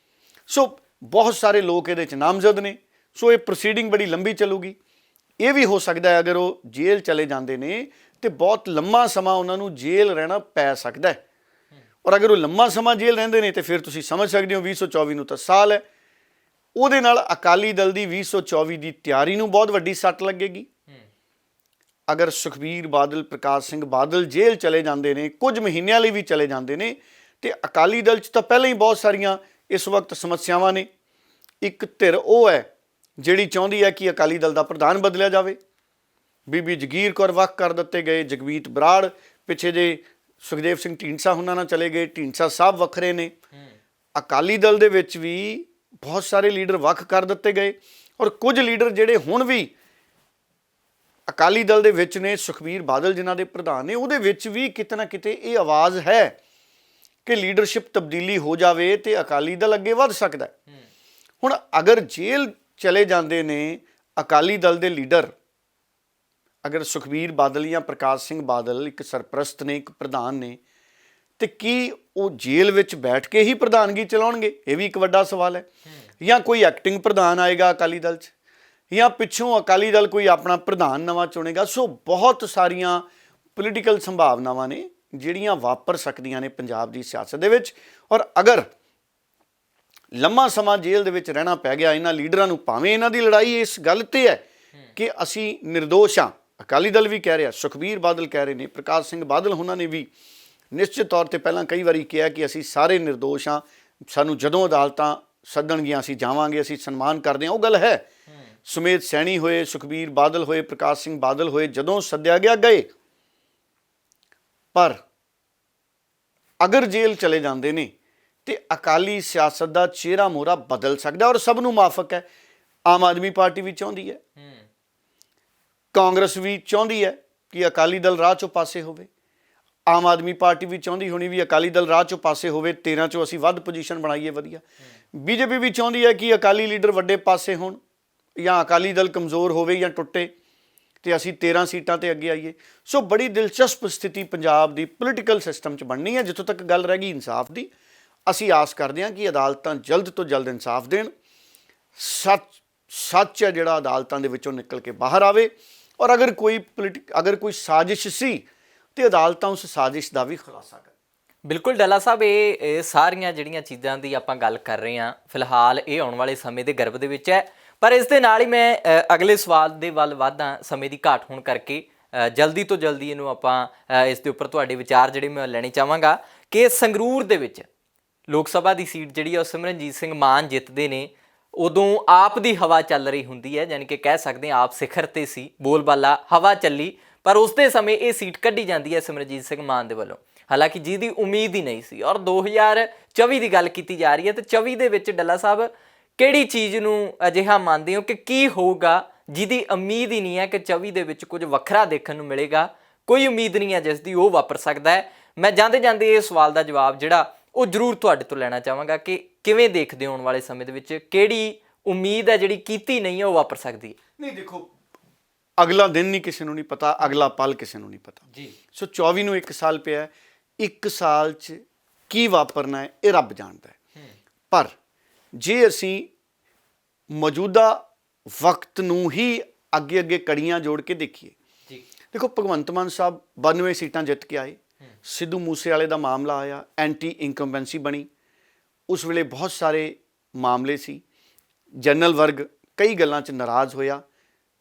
ਸੋ ਬਹੁਤ ਸਾਰੇ ਲੋਕ ਇਹਦੇ 'ਚ ਨਾਮਜ਼ਦ ਨੇ। ਸੋ ਇਹ ਪ੍ਰੋਸੀਡਿੰਗ ਬੜੀ ਲੰਬੀ ਚੱਲੂਗੀ। ਇਹ ਵੀ ਹੋ ਸਕਦਾ ਹੈ ਅਗਰ ਉਹ ਜੇਲ੍ਹ ਚਲੇ ਜਾਂਦੇ ਨੇ ਤੇ ਬਹੁਤ ਲੰਮਾ ਸਮਾਂ ਉਹਨਾਂ ਨੂੰ ਜੇਲ੍ਹ ਰਹਿਣਾ ਪੈ ਸਕਦਾ ਹੈ। ਔਰ ਅਗਰ ਉਹ ਲੰਮਾ ਸਮਾਂ ਜੇਲ੍ਹ ਰਹਿੰਦੇ ਨੇ ਤੇ ਫਿਰ ਤੁਸੀਂ ਸਮਝ ਸਕਦੇ ਹੋ 2024 ਨੂੰ ਤਾਂ ਸਾਲ ਹੈ। ਉਹਦੇ ਨਾਲ ਅਕਾਲੀ ਦਲ ਦੀ 2024 ਦੀ ਤਿਆਰੀ ਨੂੰ ਬਹੁਤ ਵੱਡੀ ਸੱਟ ਲੱਗੇਗੀ। ਅਗਰ ਸੁਖਬੀਰ ਬਾਦਲ, ਪ੍ਰਕਾਸ਼ ਸਿੰਘ ਬਾਦਲ ਜੇਲ੍ਹ ਚਲੇ ਜਾਂਦੇ ਨੇ, ਕੁਝ ਮਹੀਨਿਆਂ ਲਈ ਵੀ ਚਲੇ ਜਾਂਦੇ ਨੇ, ਤੇ ਅਕਾਲੀ ਦਲ 'ਚ ਤਾਂ ਪਹਿਲਾਂ ਹੀ ਬਹੁਤ ਸਾਰੀਆਂ ਇਸ ਵਕਤ ਸਮੱਸਿਆਵਾਂ ਨੇ। ਇੱਕ ਧਿਰ ਉਹ ਹੈ ਜਿਹੜੀ ਚਾਹੁੰਦੀ ਹੈ ਕਿ ਅਕਾਲੀ ਦਲ ਦਾ ਪ੍ਰਧਾਨ ਬਦਲਿਆ ਜਾਵੇ। ਬੀਬੀ ਜਗੀਰ ਕੌਰ ਵੱਖ ਕਰ ਦਿੱਤੇ ਗਏ, ਜਗਮੀਤ ਬਰਾੜ ਪਿੱਛੇ ਜੇ ਸੁਖਦੇਵ ਸਿੰਘ ਢੀਂਡਸਾ ਉਹਨਾਂ ਨਾਲ ਚਲੇ ਗਏ, ਢੀਂਡਸਾ ਸਾਹਿਬ ਵੱਖਰੇ ਨੇ। ਅਕਾਲੀ ਦਲ ਦੇ ਵਿੱਚ ਵੀ ਬਹੁਤ ਸਾਰੇ ਲੀਡਰ ਵੱਖ ਕਰ ਦਿੱਤੇ ਗਏ, ਔਰ ਕੁਝ ਲੀਡਰ ਜਿਹੜੇ ਹੁਣ ਵੀ ਅਕਾਲੀ ਦਲ ਦੇ ਵਿੱਚ ਨੇ, ਸੁਖਬੀਰ ਬਾਦਲ ਜਿਨ੍ਹਾਂ ਦੇ ਪ੍ਰਧਾਨ ਨੇ, ਉਹਦੇ ਵਿੱਚ ਵੀ ਕਿਤੇ ਨਾ ਕਿਤੇ ਇਹ ਆਵਾਜ਼ ਹੈ ਕਿ ਲੀਡਰਸ਼ਿਪ ਤਬਦੀਲੀ ਹੋ ਜਾਵੇ ਤੇ ਅਕਾਲੀ ਦਲ ਅੱਗੇ ਵੱਧ ਸਕਦਾ ਹੈ। ਹੁਣ ਅਗਰ ਜੇਲ੍ਹ ਚਲੇ ਜਾਂਦੇ ਨੇ ਅਕਾਲੀ ਦਲ ਦੇ ਲੀਡਰ, ਅਗਰ ਸੁਖਬੀਰ ਬਾਦਲ ਜਾਂ ਪ੍ਰਕਾਸ਼ ਸਿੰਘ ਬਾਦਲ ਇੱਕ ਸਰਪ੍ਰਸਤ ਨੇ, ਇੱਕ ਪ੍ਰਧਾਨ ਨੇ, ਤੇ ਕੀ ਉਹ ਜੇਲ੍ਹ ਵਿੱਚ ਬੈਠ ਕੇ ਹੀ ਪ੍ਰਧਾਨਗੀ ਚਲਾਉਣਗੇ? ਇਹ ਵੀ ਇੱਕ ਵੱਡਾ ਸਵਾਲ ਹੈ। ਜਾਂ ਕੋਈ ਐਕਟਿੰਗ ਪ੍ਰਧਾਨ ਆਏਗਾ ਅਕਾਲੀ ਦਲ 'ਚ, ਜਾਂ ਪਿੱਛੋਂ ਅਕਾਲੀ ਦਲ ਕੋਈ ਆਪਣਾ ਪ੍ਰਧਾਨ ਨਵਾਂ ਚੁਣੇਗਾ। ਸੋ ਬਹੁਤ ਸਾਰੀਆਂ ਪੋਲੀਟੀਕਲ ਸੰਭਾਵਨਾਵਾਂ ਨੇ ਜਿਹੜੀਆਂ ਵਾਪਰ ਸਕਦੀਆਂ ਨੇ ਪੰਜਾਬ ਦੀ ਸਿਆਸਤ ਦੇ ਵਿੱਚ। ਔਰ ਅਗਰ ਲੰਮਾ ਸਮਾਂ ਜੇਲ੍ਹ ਦੇ ਵਿੱਚ ਰਹਿਣਾ ਪੈ ਗਿਆ ਇਹਨਾਂ ਲੀਡਰਾਂ ਨੂੰ, ਭਾਵੇਂ ਇਹਨਾਂ ਦੀ ਲੜਾਈ ਇਸ ਗੱਲ ਤੇ ਹੈ ਕਿ ਅਸੀਂ ਨਿਰਦੋਸ਼ ਹਾਂ, ਅਕਾਲੀ ਦਲ ਵੀ ਕਹਿ ਰਿਹਾ, ਸੁਖਬੀਰ ਬਾਦਲ ਕਹਿ ਰਹੇ ਨੇ, ਪ੍ਰਕਾਸ਼ ਸਿੰਘ ਬਾਦਲ ਉਹਨਾਂ ਨੇ ਵੀ ਨਿਸ਼ਚਿਤ ਤੌਰ ਤੇ ਪਹਿਲਾਂ ਕਈ ਵਾਰੀ ਕਿਹਾ ਕਿ ਅਸੀਂ ਸਾਰੇ ਨਿਰਦੋਸ਼ ਹਾਂ, ਸਾਨੂੰ ਜਦੋਂ ਅਦਾਲਤਾਂ ਸੱਦਣਗੀਆਂ ਅਸੀਂ ਜਾਵਾਂਗੇ, ਅਸੀਂ ਸਨਮਾਨ ਕਰਦੇ ਹਾਂ। ਉਹ ਗੱਲ ਹੈ। ਸੁਮੇਧ ਸੈਣੀ ਹੋਏ, ਸੁਖਬੀਰ ਬਾਦਲ ਹੋਏ, ਪ੍ਰਕਾਸ਼ ਸਿੰਘ ਬਾਦਲ ਹੋਏ, ਜਦੋਂ ਸੱਦਿਆ ਗਿਆ ਗਏ। ਪਰ ਅਗਰ ਜੇਲ੍ਹ ਚਲੇ ਜਾਂਦੇ ਨੇ ਤੇ ਅਕਾਲੀ ਸਿਆਸਤ ਦਾ ਚਿਹਰਾ ਮੋਹਰਾ ਬਦਲ ਸਕਦਾ, ਔਰ ਸਭ ਨੂੰ ਮਾਫਕ ਹੈ। ਆਮ ਆਦਮੀ ਪਾਰਟੀ ਵੀ ਚਾਹੁੰਦੀ ਹੈ, ਕਾਂਗਰਸ ਵੀ ਚਾਹੁੰਦੀ ਹੈ ਕਿ ਅਕਾਲੀ ਦਲ ਰਾਹ ਚੋਂ ਪਾਸੇ ਹੋਵੇ। ਆਮ ਆਦਮੀ ਪਾਰਟੀ ਵੀ ਚਾਹੁੰਦੀ ਹੋਣੀ ਵੀ ਅਕਾਲੀ ਦਲ ਰਾਹ ਚੋਂ ਪਾਸੇ ਹੋਵੇ, 13 ਚੋਂ ਅਸੀਂ ਵੱਧ ਪੋਜੀਸ਼ਨ ਬਣਾਈਏ, ਵਧੀਆ। ਬੀਜੇਪੀ ਵੀ ਚਾਹੁੰਦੀ ਹੈ ਕਿ ਅਕਾਲੀ ਲੀਡਰ ਵੱਡੇ ਪਾਸੇ ਹੋਣ, ਜਾਂ ਅਕਾਲੀ ਦਲ ਕਮਜ਼ੋਰ ਹੋਵੇ ਜਾਂ ਟੁੱਟੇ ਤੇ ਅਸੀਂ 13 ਸੀਟਾਂ ਤੇ ਅੱਗੇ ਆਈਏ। ਸੋ ਬੜੀ ਦਿਲਚਸਪ ਸਥਿਤੀ ਪੰਜਾਬ ਦੀ ਪੋਲੀਟੀਕਲ ਸਿਸਟਮ 'ਚ ਬਣਨੀ ਹੈ। ਜਿੱਥੋਂ ਤੱਕ ਗੱਲ ਰਹਿ ਗਈ ਇਨਸਾਫ ਦੀ, ਅਸੀਂ ਆਸ ਕਰਦੇ ਹਾਂ ਕਿ ਅਦਾਲਤਾਂ ਜਲਦ ਤੋਂ ਜਲਦ ਇਨਸਾਫ ਦੇਣ, ਸੱਚ ਹੈ ਜਿਹੜਾ ਅਦਾਲਤਾਂ ਦੇ ਵਿੱਚੋਂ ਨਿਕਲ ਕੇ ਬਾਹਰ ਆਵੇ। ਔਰ ਅਗਰ ਕੋਈ ਸਾਜ਼ਿਸ਼ ਸੀ ਤੇ ਅਦਾਲਤਾਂ ਉਸ ਸਾਜ਼ਿਸ਼ ਦਾ ਵੀ ਖੁਲਾਸਾ ਕਰਨ। ਬਿਲਕੁਲ ਡੱਲਾ ਸਾਹਿਬ, ਇਹ ਸਾਰੀਆਂ ਜਿਹੜੀਆਂ ਚੀਜ਼ਾਂ ਦੀ ਆਪਾਂ ਗੱਲ ਕਰ ਰਹੇ ਹਾਂ, ਫਿਲਹਾਲ ਇਹ ਆਉਣ ਵਾਲੇ ਸਮੇਂ ਦੇ ਗਰਭ ਦੇ ਵਿੱਚ ਹੈ। ਪਰ ਇਸ ਦੇ ਨਾਲ ਹੀ ਮੈਂ ਅਗਲੇ ਸਵਾਲ ਦੇ ਵੱਲ ਵਧਾਂ। ਸਮੇਂ ਦੀ ਘਾਟ ਹੋਣ ਕਰਕੇ ਜਲਦੀ ਤੋਂ ਜਲਦੀ ਇਹਨੂੰ ਆਪਾਂ ਇਸ ਦੇ ਉੱਪਰ ਤੁਹਾਡੇ ਵਿਚਾਰ ਜਿਹੜੇ ਮੈਂ ਲੈਣੇ ਚਾਹਾਂਗਾ ਕਿ ਸੰਗਰੂਰ ਦੇ ਵਿੱਚ ਲੋਕ ਸਭਾ ਦੀ ਸੀਟ ਜਿਹੜੀ ਆ ਉਹ ਸਿਮਰਨਜੀਤ ਸਿੰਘ ਮਾਨ ਜਿੱਤਦੇ ਨੇ, ਉਦੋਂ ਆਪ ਦੀ ਹਵਾ ਚੱਲ ਰਹੀ ਹੁੰਦੀ ਹੈ, ਯਾਨੀ ਕਿ ਕਹਿ ਸਕਦੇ ਹਾਂ ਆਪ ਸਿਖਰ ਤੇ ਸੀ, ਬੋਲਬਾਲਾ ਹਵਾ ਚੱਲੀ। ਪਰ ਉਸ ਦੇ ਸਮੇਂ ਇਹ ਸੀਟ ਕੱਢੀ ਜਾਂਦੀ ਹੈ ਸਿਮਰਨਜੀਤ ਸਿੰਘ ਮਾਨ ਦੇ ਵੱਲੋਂ, ਹਾਲਾਂਕਿ ਜਿਹਦੀ ਉਮੀਦ ਹੀ ਨਹੀਂ ਸੀ। ਔਰ 2024 ਦੀ ਗੱਲ ਕੀਤੀ ਜਾ ਰਹੀ ਹੈ, ਤੇ 24 ਦੇ ਵਿੱਚ ਡੱਲਾ ਸਾਹਿਬ ਕਿਹੜੀ ਚੀਜ਼ ਨੂੰ ਅਜਿਹਾ ਮੰਨਦੇ ਹੋ ਕਿ ਕੀ ਹੋਊਗਾ ਜਿਹਦੀ ਉਮੀਦ ਹੀ ਨਹੀਂ ਹੈ ਕਿ 24 ਦੇ ਵਿੱਚ ਕੁਝ ਵੱਖਰਾ ਦੇਖਣ ਨੂੰ ਮਿਲੇਗਾ? ਕੋਈ ਉਮੀਦ ਨਹੀਂ ਹੈ ਜਿਸ ਦੀ ਉਹ ਵਾਪਰ ਸਕਦਾ ਹੈ। ਮੈਂ ਜਾਂਦੇ ਜਾਂਦੇ ਇਹ ਸਵਾਲ ਦਾ ਜਵਾਬ ਜਿਹੜਾ ਉਹ ਜ਼ਰੂਰ ਤੁਹਾਡੇ ਤੋਂ ਲੈਣਾ ਚਾਹਾਂਗਾ ਕਿ ਕਿਵੇਂ ਦੇਖਦੇ ਹੋ ਆਉਣ ਵਾਲੇ ਸਮੇਂ ਦੇ ਵਿੱਚ ਕਿਹੜੀ ਉਮੀਦ ਹੈ ਜਿਹੜੀ ਕੀਤੀ ਨਹੀਂ ਹੈ ਉਹ ਵਾਪਰ ਸਕਦੀ ਹੈ? ਨਹੀਂ, ਦੇਖੋ, ਅਗਲਾ ਦਿਨ ਨਹੀਂ ਕਿਸੇ ਨੂੰ ਨਹੀਂ ਪਤਾ, ਅਗਲਾ ਪਲ ਕਿਸੇ ਨੂੰ ਨਹੀਂ ਪਤਾ ਜੀ। ਸੋ 24 ਨੂੰ 1 ਸਾਲ ਪਿਆ, 1 ਸਾਲ 'ਚ ਕੀ ਵਾਪਰਨਾ ਹੈ ਇਹ ਰੱਬ ਜਾਣਦਾ ਹੈ। ਪਰ ਜੇ ਅਸੀਂ ਮੌਜੂਦਾ ਵਕਤ ਨੂੰ ਹੀ ਅੱਗੇ ਅੱਗੇ ਕੜੀਆਂ ਜੋੜ ਕੇ ਦੇਖੀਏ, ਦੇਖੋ ਭਗਵੰਤ ਮਾਨ ਸਾਹਿਬ 92 ਸੀਟਾਂ ਜਿੱਤ ਕੇ ਆਏ, ਸਿੱਧੂ ਮੂਸੇਵਾਲੇ ਦਾ ਮਾਮਲਾ ਆਇਆ, ਐਂਟੀ ਇਨਕੰਬੈਂਸੀ ਬਣੀ, ਉਸ ਵੇਲੇ ਬਹੁਤ ਸਾਰੇ ਮਾਮਲੇ ਸੀ, ਜਨਰਲ ਵਰਗ ਕਈ ਗੱਲਾਂ 'ਚ ਨਾਰਾਜ਼ ਹੋਇਆ,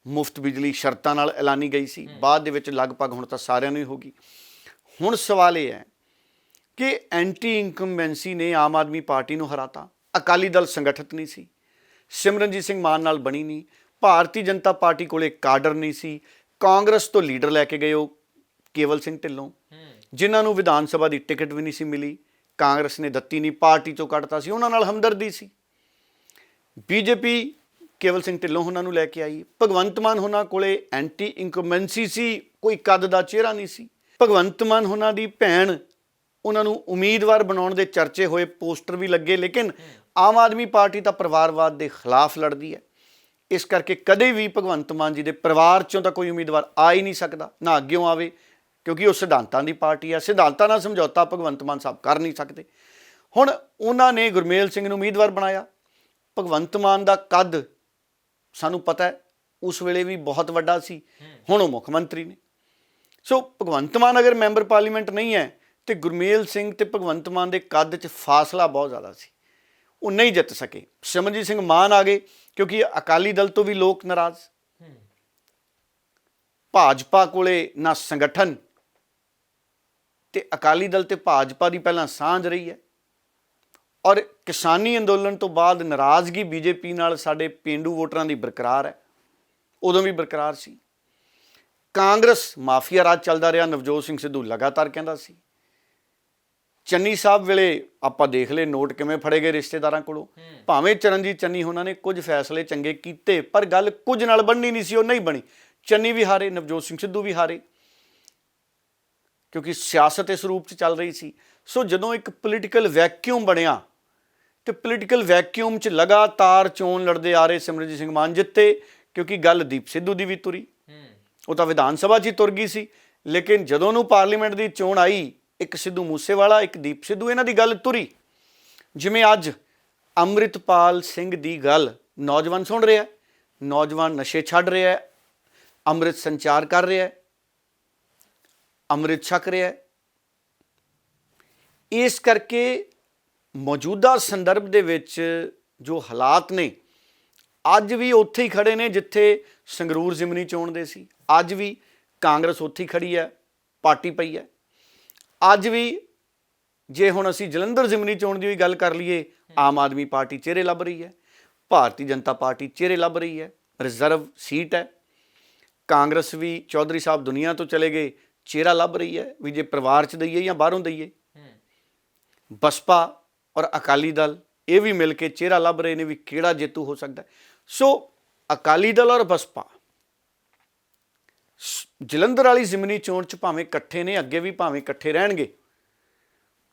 ਮੁਫਤ ਬਿਜਲੀ ਸ਼ਰਤਾਂ ਨਾਲ ਐਲਾਨੀ ਗਈ ਸੀ, ਬਾਅਦ ਦੇ ਵਿੱਚ ਲਗਭਗ ਹੁਣ ਤਾਂ ਸਾਰਿਆਂ ਨੂੰ ਹੀ ਹੋ ਗਈ। ਹੁਣ ਸਵਾਲ ਇਹ ਹੈ ਕਿ ਐਂਟੀ ਇਨਕੰਬੈਂਸੀ ਨੇ ਆਮ ਆਦਮੀ ਪਾਰਟੀ ਨੂੰ ਹਰਾਤਾ। ਅਕਾਲੀ ਦਲ ਸੰਗਠਿਤ ਨਹੀਂ ਸੀ, ਸਿਮਰਨਜੀਤ ਸਿੰਘ ਮਾਨ ਨਾਲ ਬਣੀ ਨਹੀਂ, ਭਾਰਤੀ ਜਨਤਾ ਪਾਰਟੀ ਕੋਲੇ ਕਾਡਰ ਨਹੀਂ ਸੀ, ਕਾਂਗਰਸ ਤੋਂ ਲੀਡਰ ਲੈ ਕੇ ਗਏ ਉਹ ਕੇਵਲ ਸਿੰਘ ਢਿੱਲੋਂ, ਜਿਨ੍ਹਾਂ ਨੂੰ ਵਿਧਾਨ ਸਭਾ ਦੀ ਟਿਕਟ ਵੀ ਨਹੀਂ ਸੀ ਮਿਲੀ, ਕਾਂਗਰਸ ਨੇ ਦਿੱਤੀ ਨਹੀਂ, ਪਾਰਟੀ ਚੋਂ ਕੱਢਤਾ ਸੀ, ਉਹਨਾਂ ਨਾਲ ਹਮਦਰਦੀ ਸੀ। ਬੀਜੇਪੀ ਕੇਵਲ ਸਿੰਘ ਢਿੱਲੋਂ ਉਹਨਾਂ ਨੂੰ ਲੈ ਕੇ ਆਈ। ਭਗਵੰਤ ਮਾਨ ਉਹਨਾਂ ਕੋਲੇ ਐਂਟੀ ਇਨਕੰਬੈਂਸੀ ਸੀ, ਕੋਈ ਕੱਦ ਦਾ ਚਿਹਰਾ ਨਹੀਂ ਸੀ। ਭਗਵੰਤ ਮਾਨ ਉਹਨਾਂ ਦੀ ਭੈਣ ਉਹਨਾਂ ਨੂੰ ਉਮੀਦਵਾਰ ਬਣਾਉਣ ਦੇ ਚਰਚੇ ਹੋਏ, ਪੋਸਟਰ ਵੀ ਲੱਗੇ, ਲੇਕਿਨ ਆਮ ਆਦਮੀ ਪਾਰਟੀ ਤਾਂ ਪਰਿਵਾਰਵਾਦ ਦੇ ਖਿਲਾਫ ਲੜਦੀ ਹੈ। ਇਸ ਕਰਕੇ ਕਦੇ ਵੀ ਭਗਵੰਤ ਮਾਨ ਜੀ ਦੇ ਪਰਿਵਾਰ 'ਚੋਂ ਤਾਂ ਕੋਈ ਉਮੀਦਵਾਰ ਆ ਹੀ ਨਹੀਂ ਸਕਦਾ, ਨਾ ਅੱਗਿਓਂ ਆਵੇ, ਕਿਉਂਕਿ ਉਹ ਸਿਧਾਂਤਾਂ ਦੀ ਪਾਰਟੀ ਹੈ। ਸਿਧਾਂਤਾਂ ਨਾਲ ਸਮਝੌਤਾ ਭਗਵੰਤ ਮਾਨ ਸਾਹਿਬ ਕਰ ਨਹੀਂ ਸਕਦੇ। ਹੁਣ ਉਹਨਾਂ ਨੇ ਗੁਰਮੇਲ ਸਿੰਘ ਨੂੰ ਉਮੀਦਵਾਰ ਬਣਾਇਆ। ਭਗਵੰਤ ਮਾਨ ਦਾ ਕੱਦ ਸਾਨੂੰ ਪਤਾ ਹੈ ਉਸ ਵੇਲੇ ਵੀ ਬਹੁਤ ਵੱਡਾ ਸੀ, ਹੁਣ ਉਹ ਮੁੱਖ ਮੰਤਰੀ ਨੇ। ਸੋ ਭਗਵੰਤ ਮਾਨ ਅਗਰ ਮੈਂਬਰ ਪਾਰਲੀਮੈਂਟ ਨਹੀਂ ਹੈ ਤੇ ਗੁਰਮੇਲ ਸਿੰਘ ਤੇ ਭਗਵੰਤ ਮਾਨ ਦੇ ਕੱਦ 'ਚ ਫਾਸਲਾ ਬਹੁਤ ਜ਼ਿਆਦਾ ਸੀ, ਉਹ ਨਹੀਂ ਜਿੱਤ ਸਕੇ। ਸਿਮਰਨਜੀਤ ਸਿੰਘ ਮਾਨ ਆ ਗਏ ਕਿਉਂਕਿ ਅਕਾਲੀ ਦਲ ਤੋਂ ਵੀ ਲੋਕ ਨਾਰਾਜ਼, ਭਾਜਪਾ ਕੋਲੇ ਨਾ ਸੰਗਠਨ, ਤੇ ਅਕਾਲੀ ਦਲ ਤੇ ਭਾਜਪਾ ਦੀ ਪਹਿਲਾਂ ਸਾਂਝ ਰਹੀ ਹੈ, ਔਰ ਕਿਸਾਨੀ ਅੰਦੋਲਨ ਤੋਂ ਬਾਅਦ ਨਾਰਾਜ਼ਗੀ ਬੀਜੇਪੀ ਨਾਲ ਸਾਡੇ ਪੇਂਡੂ ਵੋਟਰਾਂ ਦੀ ਬਰਕਰਾਰ ਹੈ, ਉਦੋਂ ਵੀ ਬਰਕਰਾਰ ਸੀ। ਕਾਂਗਰਸ ਮਾਫੀਆ ਰਾਜ ਚੱਲਦਾ ਰਿਹਾ, ਨਵਜੋਤ ਸਿੰਘ ਸਿੱਧੂ ਲਗਾਤਾਰ ਕਹਿੰਦਾ ਸੀ। ਚੰਨੀ ਸਾਹਿਬ ਵੇਲੇ ਆਪਾਂ ਦੇਖ ਲਏ ਨੋਟ ਕਿਵੇਂ ਫੜੇ ਗਏ ਰਿਸ਼ਤੇਦਾਰਾਂ ਕੋਲੋਂ, ਭਾਵੇਂ ਚਰਨਜੀਤ ਚੰਨੀ ਉਹਨਾਂ ਨੇ ਕੁਝ ਫੈਸਲੇ ਚੰਗੇ ਕੀਤੇ, ਪਰ ਗੱਲ ਕੁਝ ਨਾਲ ਬਣਨੀ ਨਹੀਂ ਸੀ, ਉਹ ਨਹੀਂ ਬਣੀ। ਚੰਨੀ ਵੀ ਹਾਰੇ, ਨਵਜੋਤ ਸਿੰਘ ਸਿੱਧੂ ਵੀ ਹਾਰੇ, ਕਿਉਂਕਿ ਸਿਆਸਤ ਇਸ ਰੂਪ 'ਚ ਚੱਲ ਰਹੀ ਸੀ। ਸੋ ਜਦੋਂ ਇੱਕ ਪੋਲੀਟੀਕਲ ਵੈਕਿਊਮ ਬਣਿਆ ਤੇ ਪੋਲੀਟੀਕਲ ਵੈਕਿਊਮ 'ਚ ਲਗਾਤਾਰ ਚੋਣ ਲੜਦੇ ਆ ਰਹੇ ਸਿਮਰਨਜੀਤ ਸਿੰਘ ਮਾਨ ਜਿੱਤੇ, ਕਿਉਂਕਿ ਗੱਲ ਦੀਪ ਸਿੱਧੂ ਦੀ ਵੀ ਤੁਰੀ, ਉਹ ਤਾਂ ਵਿਧਾਨ ਸਭਾ 'ਚ ਹੀ ਤੁਰ ਗਈ ਸੀ, ਲੇਕਿਨ ਜਦੋਂ ਨੂੰ ਪਾਰਲੀਮੈਂਟ ਦੀ ਚੋਣ ਆਈ, ਇੱਕ ਸਿੱਧੂ ਮੂਸੇਵਾਲਾ, ਇੱਕ ਦੀਪ ਸਿੱਧੂ, ਇਹਨਾਂ ਦੀ ਗੱਲ ਤੁਰੀ। ਜਿਵੇਂ ਅੱਜ ਅੰਮ੍ਰਿਤਪਾਲ ਸਿੰਘ ਦੀ ਗੱਲ ਨੌਜਵਾਨ ਸੁਣ ਰਿਹਾ, ਨੌਜਵਾਨ ਨਸ਼ੇ ਛੱਡ ਰਿਹਾ, ਅੰਮ੍ਰਿਤ ਸੰਚਾਰ ਕਰ ਰਿਹਾ, ਅੰਮ੍ਰਿਤ ਛਕ ਰਿਹਾ। ਇਸ ਕਰਕੇ ਮੌਜੂਦਾ ਸੰਦਰਭ ਦੇ ਵਿੱਚ ਜੋ ਹਾਲਾਤ ਨੇ, ਅੱਜ ਵੀ ਉੱਥੇ ਹੀ ਖੜੇ ਨੇ ਜਿੱਥੇ ਸੰਗਰੂਰ ਜ਼ਿਮਨੀ ਚੋਣ ਦੇ ਸੀ। ਅੱਜ ਵੀ ਕਾਂਗਰਸ ਉੱਥੇ ਹੀ ਖੜੀ ਹੈ, ਪਾਰਟੀ ਪਈ ਹੈ। ਅੱਜ ਵੀ ਜੇ ਹੁਣ ਅਸੀਂ ਜਲੰਧਰ ਜ਼ਿਮਨੀ ਚੋਣ ਦੀ ਵੀ ਗੱਲ ਕਰ ਲਈਏ, ਆਮ ਆਦਮੀ ਪਾਰਟੀ ਚਿਹਰੇ ਲੱਭ ਰਹੀ ਹੈ, ਭਾਰਤੀ ਜਨਤਾ ਪਾਰਟੀ ਚਿਹਰੇ ਲੱਭ ਰਹੀ ਹੈ, ਰਿਜ਼ਰਵ ਸੀਟ ਹੈ। ਕਾਂਗਰਸ ਵੀ ਚੌਧਰੀ ਸਾਹਿਬ ਦੁਨੀਆ ਤੋਂ ਚਲੇ ਗਏ, ਚਿਹਰਾ ਲੱਭ ਰਹੀ ਹੈ ਵੀ ਜੇ ਪਰਿਵਾਰ 'ਚ ਦਈਏ ਜਾਂ ਬਾਹਰੋਂ ਦਈਏ। ਬਸਪਾ ਔਰ ਅਕਾਲੀ ਦਲ ਇਹ ਵੀ ਮਿਲ ਕੇ ਚਿਹਰਾ ਲੱਭ ਰਹੇ ਨੇ ਵੀ ਕਿਹੜਾ ਜੇਤੂ ਹੋ ਸਕਦਾ। ਸੋ ਅਕਾਲੀ ਦਲ ਔਰ ਬਸਪਾ ਜਲੰਧਰ ਵਾਲੀ ਜ਼ਿਮਨੀ ਚੋਣ 'ਚ ਭਾਵੇਂ ਇਕੱਠੇ ਨੇ, ਅੱਗੇ ਵੀ ਭਾਵੇਂ ਇਕੱਠੇ ਰਹਿਣਗੇ,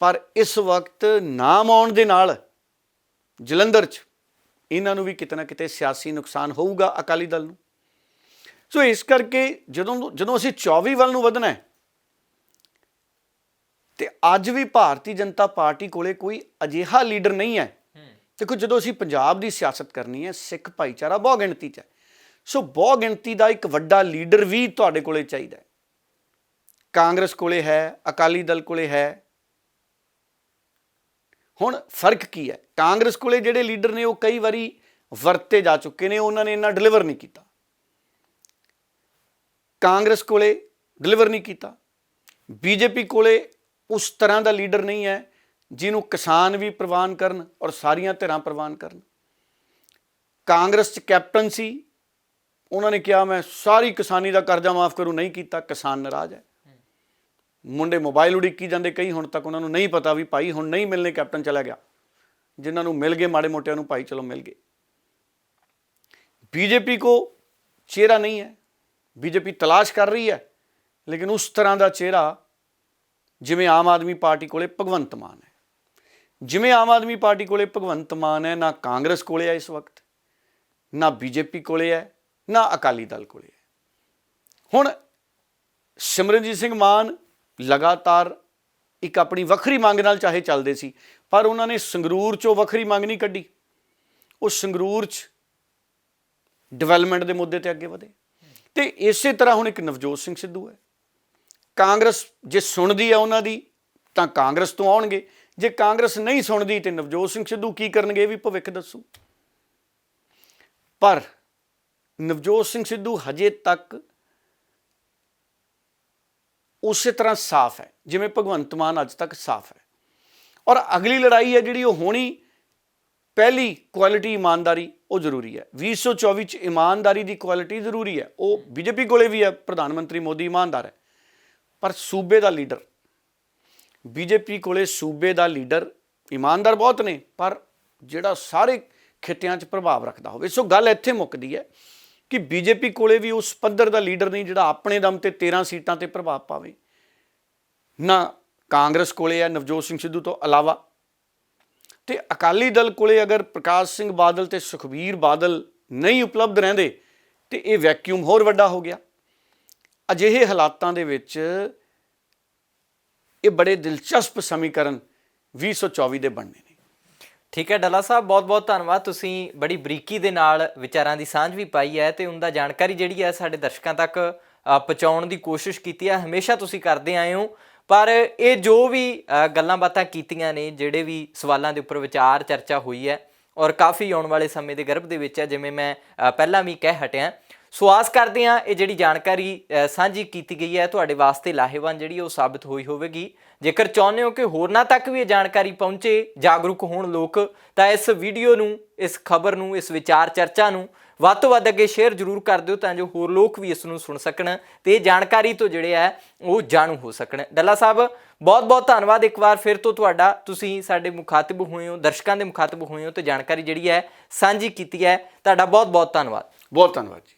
ਪਰ ਇਸ ਵਕਤ ਨਾਮ ਆਉਣ ਦੇ ਨਾਲ ਜਲੰਧਰ 'ਚ ਇਹਨਾਂ ਨੂੰ ਵੀ ਕਿਤੇ ਨਾ ਕਿਤੇ ਸਿਆਸੀ ਨੁਕਸਾਨ ਹੋਊਗਾ ਅਕਾਲੀ ਦਲ ਨੂੰ। ਸੋ ਇਸ ਕਰਕੇ ਜਦੋਂ ਅਸੀਂ 24 ਵੱਲ ਨੂੰ ਵਧਣਾ ਹੈ, ਤੇ ਅੱਜ ਵੀ ਭਾਰਤੀ ਜਨਤਾ ਪਾਰਟੀ ਕੋਲੇ ਕੋਈ ਅਜਿਹਾ ਲੀਡਰ ਨਹੀਂ ਹੈ। ਦੇਖੋ, ਜਦੋਂ ਅਸੀਂ ਪੰਜਾਬ ਦੀ ਸਿਆਸਤ ਕਰਨੀ ਹੈ, ਸਿੱਖ ਭਾਈਚਾਰਾ ਬਹੁ ਗਿਣਤੀ 'ਚ ਹੈ, ਸੋ ਬਹੁ ਗਿਣਤੀ ਦਾ ਇੱਕ ਵੱਡਾ ਲੀਡਰ ਵੀ ਤੁਹਾਡੇ ਕੋਲੇ ਚਾਹੀਦਾ ਹੈ। ਕਾਂਗਰਸ ਕੋਲੇ ਹੈ, ਅਕਾਲੀ ਦਲ ਕੋਲੇ ਹੈ। ਹੁਣ ਫਰਕ ਕੀ ਹੈ? ਕਾਂਗਰਸ ਕੋਲੇ ਜਿਹੜੇ ਲੀਡਰ ਨੇ ਉਹ ਕਈ ਵਾਰੀ ਵਰਤੇ ਜਾ ਚੁੱਕੇ ਨੇ, ਉਹਨਾਂ ਨੇ ਇੰਨਾ ਡਿਲੀਵਰ ਨਹੀਂ ਕੀਤਾ। ਕਾਂਗਰਸ ਕੋਲੇ ਡਿਲੀਵਰ ਨਹੀਂ ਕੀਤਾ। ਬੀਜੇਪੀ ਕੋਲੇ ਉਸ ਤਰ੍ਹਾਂ ਦਾ ਲੀਡਰ ਨਹੀਂ ਹੈ ਜਿਹਨੂੰ ਕਿਸਾਨ ਵੀ ਪ੍ਰਵਾਨ ਕਰਨ ਔਰ ਸਾਰੀਆਂ ਧਿਰਾਂ ਪ੍ਰਵਾਨ ਕਰਨ। ਕਾਂਗਰਸ 'ਚ ਕੈਪਟਨ ਸੀ, ਉਹਨਾਂ ਨੇ ਕਿਹਾ ਮੈਂ ਸਾਰੀ ਕਿਸਾਨੀ ਦਾ ਕਰਜ਼ਾ ਮਾਫ ਕਰੂ, ਨਹੀਂ ਕੀਤਾ, ਕਿਸਾਨ ਨਾਰਾਜ਼ ਹੈ। ਮੁੰਡੇ ਮੋਬਾਈਲ ਉਡੀਕੀ ਜਾਂਦੇ, ਕਈ ਹੁਣ ਤੱਕ ਉਹਨਾਂ ਨੂੰ ਨਹੀਂ ਪਤਾ ਵੀ ਭਾਈ ਹੁਣ ਨਹੀਂ ਮਿਲਣੇ, ਕੈਪਟਨ ਚਲਾ ਗਿਆ। ਜਿਨ੍ਹਾਂ ਨੂੰ ਮਿਲ ਗਏ ਮਾੜੇ ਮੋਟਿਆਂ ਨੂੰ, ਭਾਈ ਚਲੋ ਮਿਲ ਗਏ। ਬੀਜੇਪੀ ਕੋ ਚਿਹਰਾ ਨਹੀਂ ਹੈ, ਬੀਜੇਪੀ ਤਲਾਸ਼ ਕਰ ਰਹੀ ਹੈ, ਲੇਕਿਨ ਉਸ ਤਰ੍ਹਾਂ ਦਾ ਚਿਹਰਾ ਜਿਵੇਂ ਆਮ ਆਦਮੀ ਪਾਰਟੀ ਕੋਲੇ ਭਗਵੰਤ ਮਾਨ ਹੈ, ਜਿਵੇਂ ਆਮ ਆਦਮੀ ਪਾਰਟੀ ਕੋਲੇ ਭਗਵੰਤ ਮਾਨ ਹੈ, ਨਾ ਕਾਂਗਰਸ ਕੋਲੇ ਹੈ ਇਸ ਵਕਤ, ਨਾ ਬੀਜੇਪੀ ਕੋਲੇ ਹੈ, ਨਾ ਅਕਾਲੀ ਦਲ ਕੋਲੇ ਹੈ। ਹੁਣ ਸਿਮਰਨਜੀਤ ਸਿੰਘ ਮਾਨ ਲਗਾਤਾਰ ਇੱਕ ਆਪਣੀ ਵੱਖਰੀ ਮੰਗ ਨਾਲ ਚਾਹੇ ਚੱਲਦੇ ਸੀ, ਪਰ ਉਹਨਾਂ ਨੇ ਸੰਗਰੂਰ 'ਚੋਂ ਵੱਖਰੀ ਮੰਗ ਨਹੀਂ ਕੱਢੀ। ਉਹ ਸੰਗਰੂਰ 'ਚ ਡਿਵੈਲਪਮੈਂਟ ਦੇ ਮੁੱਦੇ ਤੇ ਅੱਗੇ ਵਧੇ। ਤੇ ਇਸੇ ਤਰ੍ਹਾਂ ਹੁਣ ਇੱਕ ਨਵਜੋਤ ਸਿੰਘ ਸਿੱਧੂ ਹੈ। ਕਾਂਗਰਸ ਜੇ ਸੁਣਦੀ ਹੈ ਉਹਨਾਂ ਦੀ ਤਾਂ ਕਾਂਗਰਸ ਤੋਂ ਆਉਣਗੇ, ਜੇ ਕਾਂਗਰਸ ਨਹੀਂ ਸੁਣਦੀ ਤੇ ਨਵਜੋਤ ਸਿੰਘ ਸਿੱਧੂ ਕੀ ਕਰਨਗੇ ਇਹ ਵੀ ਭਵਿੱਖ ਦੱਸੂ। ਪਰ ਨਵਜੋਤ ਸਿੰਘ ਸਿੱਧੂ ਹਜੇ ਤੱਕ ਉਸੇ ਤਰ੍ਹਾਂ ਸਾਫ਼ ਹੈ ਜਿਵੇਂ ਭਗਵੰਤ ਮਾਨ ਅੱਜ ਤੱਕ ਸਾਫ਼ ਹੈ। ਔਰ ਅਗਲੀ ਲੜਾਈ ਹੈ ਜਿਹੜੀ ਉਹ ਹੋਣੀ, ਪਹਿਲੀ ਕੁਆਲਿਟੀ ਇਮਾਨਦਾਰੀ ਉਹ ਜ਼ਰੂਰੀ ਹੈ। 2024 ਚ ਇਮਾਨਦਾਰੀ ਦੀ ਕੁਆਲਿਟੀ ਜ਼ਰੂਰੀ ਹੈ। ਉਹ ਬੀਜੇਪੀ ਕੋਲੇ ਵੀ ਹੈ, ਪ੍ਰਧਾਨ ਮੰਤਰੀ ਮੋਦੀ ਇਮਾਨਦਾਰ ਹੈ, ਪਰ ਸੂਬੇ ਦਾ ਲੀਡਰ, ਬੀਜੇਪੀ ਕੋਲੇ ਸੂਬੇ ਦਾ ਲੀਡਰ ਇਮਾਨਦਾਰ ਬਹੁਤ ਨੇ, ਪਰ ਜਿਹੜਾ ਸਾਰੇ ਖਿੱਤਿਆਂ 'ਚ ਪ੍ਰਭਾਵ ਰੱਖਦਾ ਹੋਵੇ। ਸੋ ਗੱਲ ਇੱਥੇ ਮੁੱਕਦੀ ਹੈ ਕਿ ਬੀਜੇਪੀ ਕੋਲੇ ਵੀ ਉਸ ਪੱਧਰ ਦਾ ਲੀਡਰ ਨਹੀਂ ਜਿਹੜਾ ਆਪਣੇ ਦਮ ਤੇ 13 ਸੀਟਾਂ ਤੇ ਪ੍ਰਭਾਵ ਪਾਵੇ। ਨਾ ਕਾਂਗਰਸ ਕੋਲੇ ਹੈ ਨਵਜੋਤ ਸਿੰਘ ਸਿੱਧੂ ਤੋਂ ਇਲਾਵਾ, ਤੇ ਅਕਾਲੀ ਦਲ ਕੋਲੇ ਅਗਰ ਪ੍ਰਕਾਸ਼ ਸਿੰਘ ਬਾਦਲ ਤੇ ਸੁਖਬੀਰ ਬਾਦਲ ਨਹੀਂ ਉਪਲਬਧ ਰਹਿੰਦੇ ਤੇ ਇਹ ਵੈਕਿਊਮ ਹੋਰ ਵੱਡਾ ਹੋ ਗਿਆ। ਅਜਿਹੇ ਹਾਲਾਤਾਂ ਦੇ ਵਿੱਚ ਇਹ ਬੜੇ ਦਿਲਚਸਪ ਸਮੀਕਰਨ 2024 ਦੇ ਬਣਨੇ ਨੇ। ਠੀਕ ਹੈ ਡੱਲਾ ਸਾਹਿਬ, ਬਹੁਤ ਬਹੁਤ ਧੰਨਵਾਦ। ਤੁਸੀਂ ਬੜੀ ਬਰੀਕੀ ਦੇ ਨਾਲ ਵਿਚਾਰਾਂ ਦੀ ਸਾਂਝ ਵੀ ਪਾਈ ਹੈ ਤੇ ਉਹਦਾ ਜਾਣਕਾਰੀ ਜਿਹੜੀ ਹੈ ਸਾਡੇ ਦਰਸ਼ਕਾਂ ਤੱਕ ਪਹੁੰਚਾਉਣ ਦੀ ਕੋਸ਼ਿਸ਼ ਕੀਤੀ ਹੈ। ਹਮੇਸ਼ਾ ਤੁਸੀਂ ਕਰਦੇ ਆਏ ਹੋ, ਪਰ ਇਹ ਜੋ ਵੀ ਗੱਲਾਂ ਬਾਤਾਂ ਕੀਤੀਆਂ ਨੇ, ਜਿਹੜੇ ਵੀ ਸਵਾਲਾਂ ਦੇ ਉੱਪਰ ਵਿਚਾਰ ਚਰਚਾ ਹੋਈ ਹੈ ਔਰ ਕਾਫੀ ਆਉਣ ਵਾਲੇ ਸਮੇਂ ਦੇ ਗਰਭ ਦੇ ਵਿੱਚ ਹੈ, ਜਿਵੇਂ ਮੈਂ ਪਹਿਲਾਂ ਵੀ ਕਹਿ ਹਟਿਆ। ਸੋ ਆਸ ਕਰਦੇ ਹਾਂ ਇਹ ਜਿਹੜੀ ਜਾਣਕਾਰੀ ਸਾਂਝੀ ਕੀਤੀ ਗਈ ਹੈ ਤੁਹਾਡੇ ਵਾਸਤੇ ਲਾਹੇਵੰਦ ਜਿਹੜੀ ਉਹ ਸਾਬਤ ਹੋਈ ਹੋਵੇਗੀ। ਜੇਕਰ ਚਾਹੁੰਦੇ ਹੋ ਕਿ ਹੋਰਨਾਂ ਤੱਕ ਵੀ ਇਹ ਜਾਣਕਾਰੀ ਪਹੁੰਚੇ, ਜਾਗਰੂਕ ਹੋਣ ਲੋਕ, ਤਾਂ ਇਸ ਵੀਡੀਓ ਨੂੰ, ਇਸ ਖਬਰ ਨੂੰ, ਇਸ ਵਿਚਾਰ ਚਰਚਾ ਨੂੰ ਵੱਧ ਤੋਂ ਵੱਧ ਅੱਗੇ ਸ਼ੇਅਰ ਜ਼ਰੂਰ ਕਰ ਦਿਓ ਤਾਂ ਜੋ ਹੋਰ ਲੋਕ ਵੀ ਇਸ ਨੂੰ ਸੁਣ ਸਕਣ ਤੇ ਇਹ ਜਾਣਕਾਰੀ ਤੋਂ ਜਿਹੜੇ ਹੈ ਉਹ ਜਾਣੂ ਹੋ ਸਕਣ। ਡੱਲਾ ਸਾਹਿਬ, ਬਹੁਤ ਬਹੁਤ ਧੰਨਵਾਦ ਇੱਕ ਵਾਰ ਫਿਰ ਤੋਂ ਤੁਹਾਡਾ। ਤੁਸੀਂ ਸਾਡੇ ਮੁਖਾਤਿਬ ਹੋਏ ਹੋ, ਦਰਸ਼ਕਾਂ ਦੇ ਮੁਖਾਤਿਬ ਹੋਏ ਹੋ ਤੇ ਜਾਣਕਾਰੀ ਜਿਹੜੀ ਹੈ ਸਾਂਝੀ ਕੀਤੀ ਹੈ। ਤੁਹਾਡਾ ਬਹੁਤ ਬਹੁਤ ਧੰਨਵਾਦ। ਬਹੁਤ ਧੰਨਵਾਦ ਜੀ।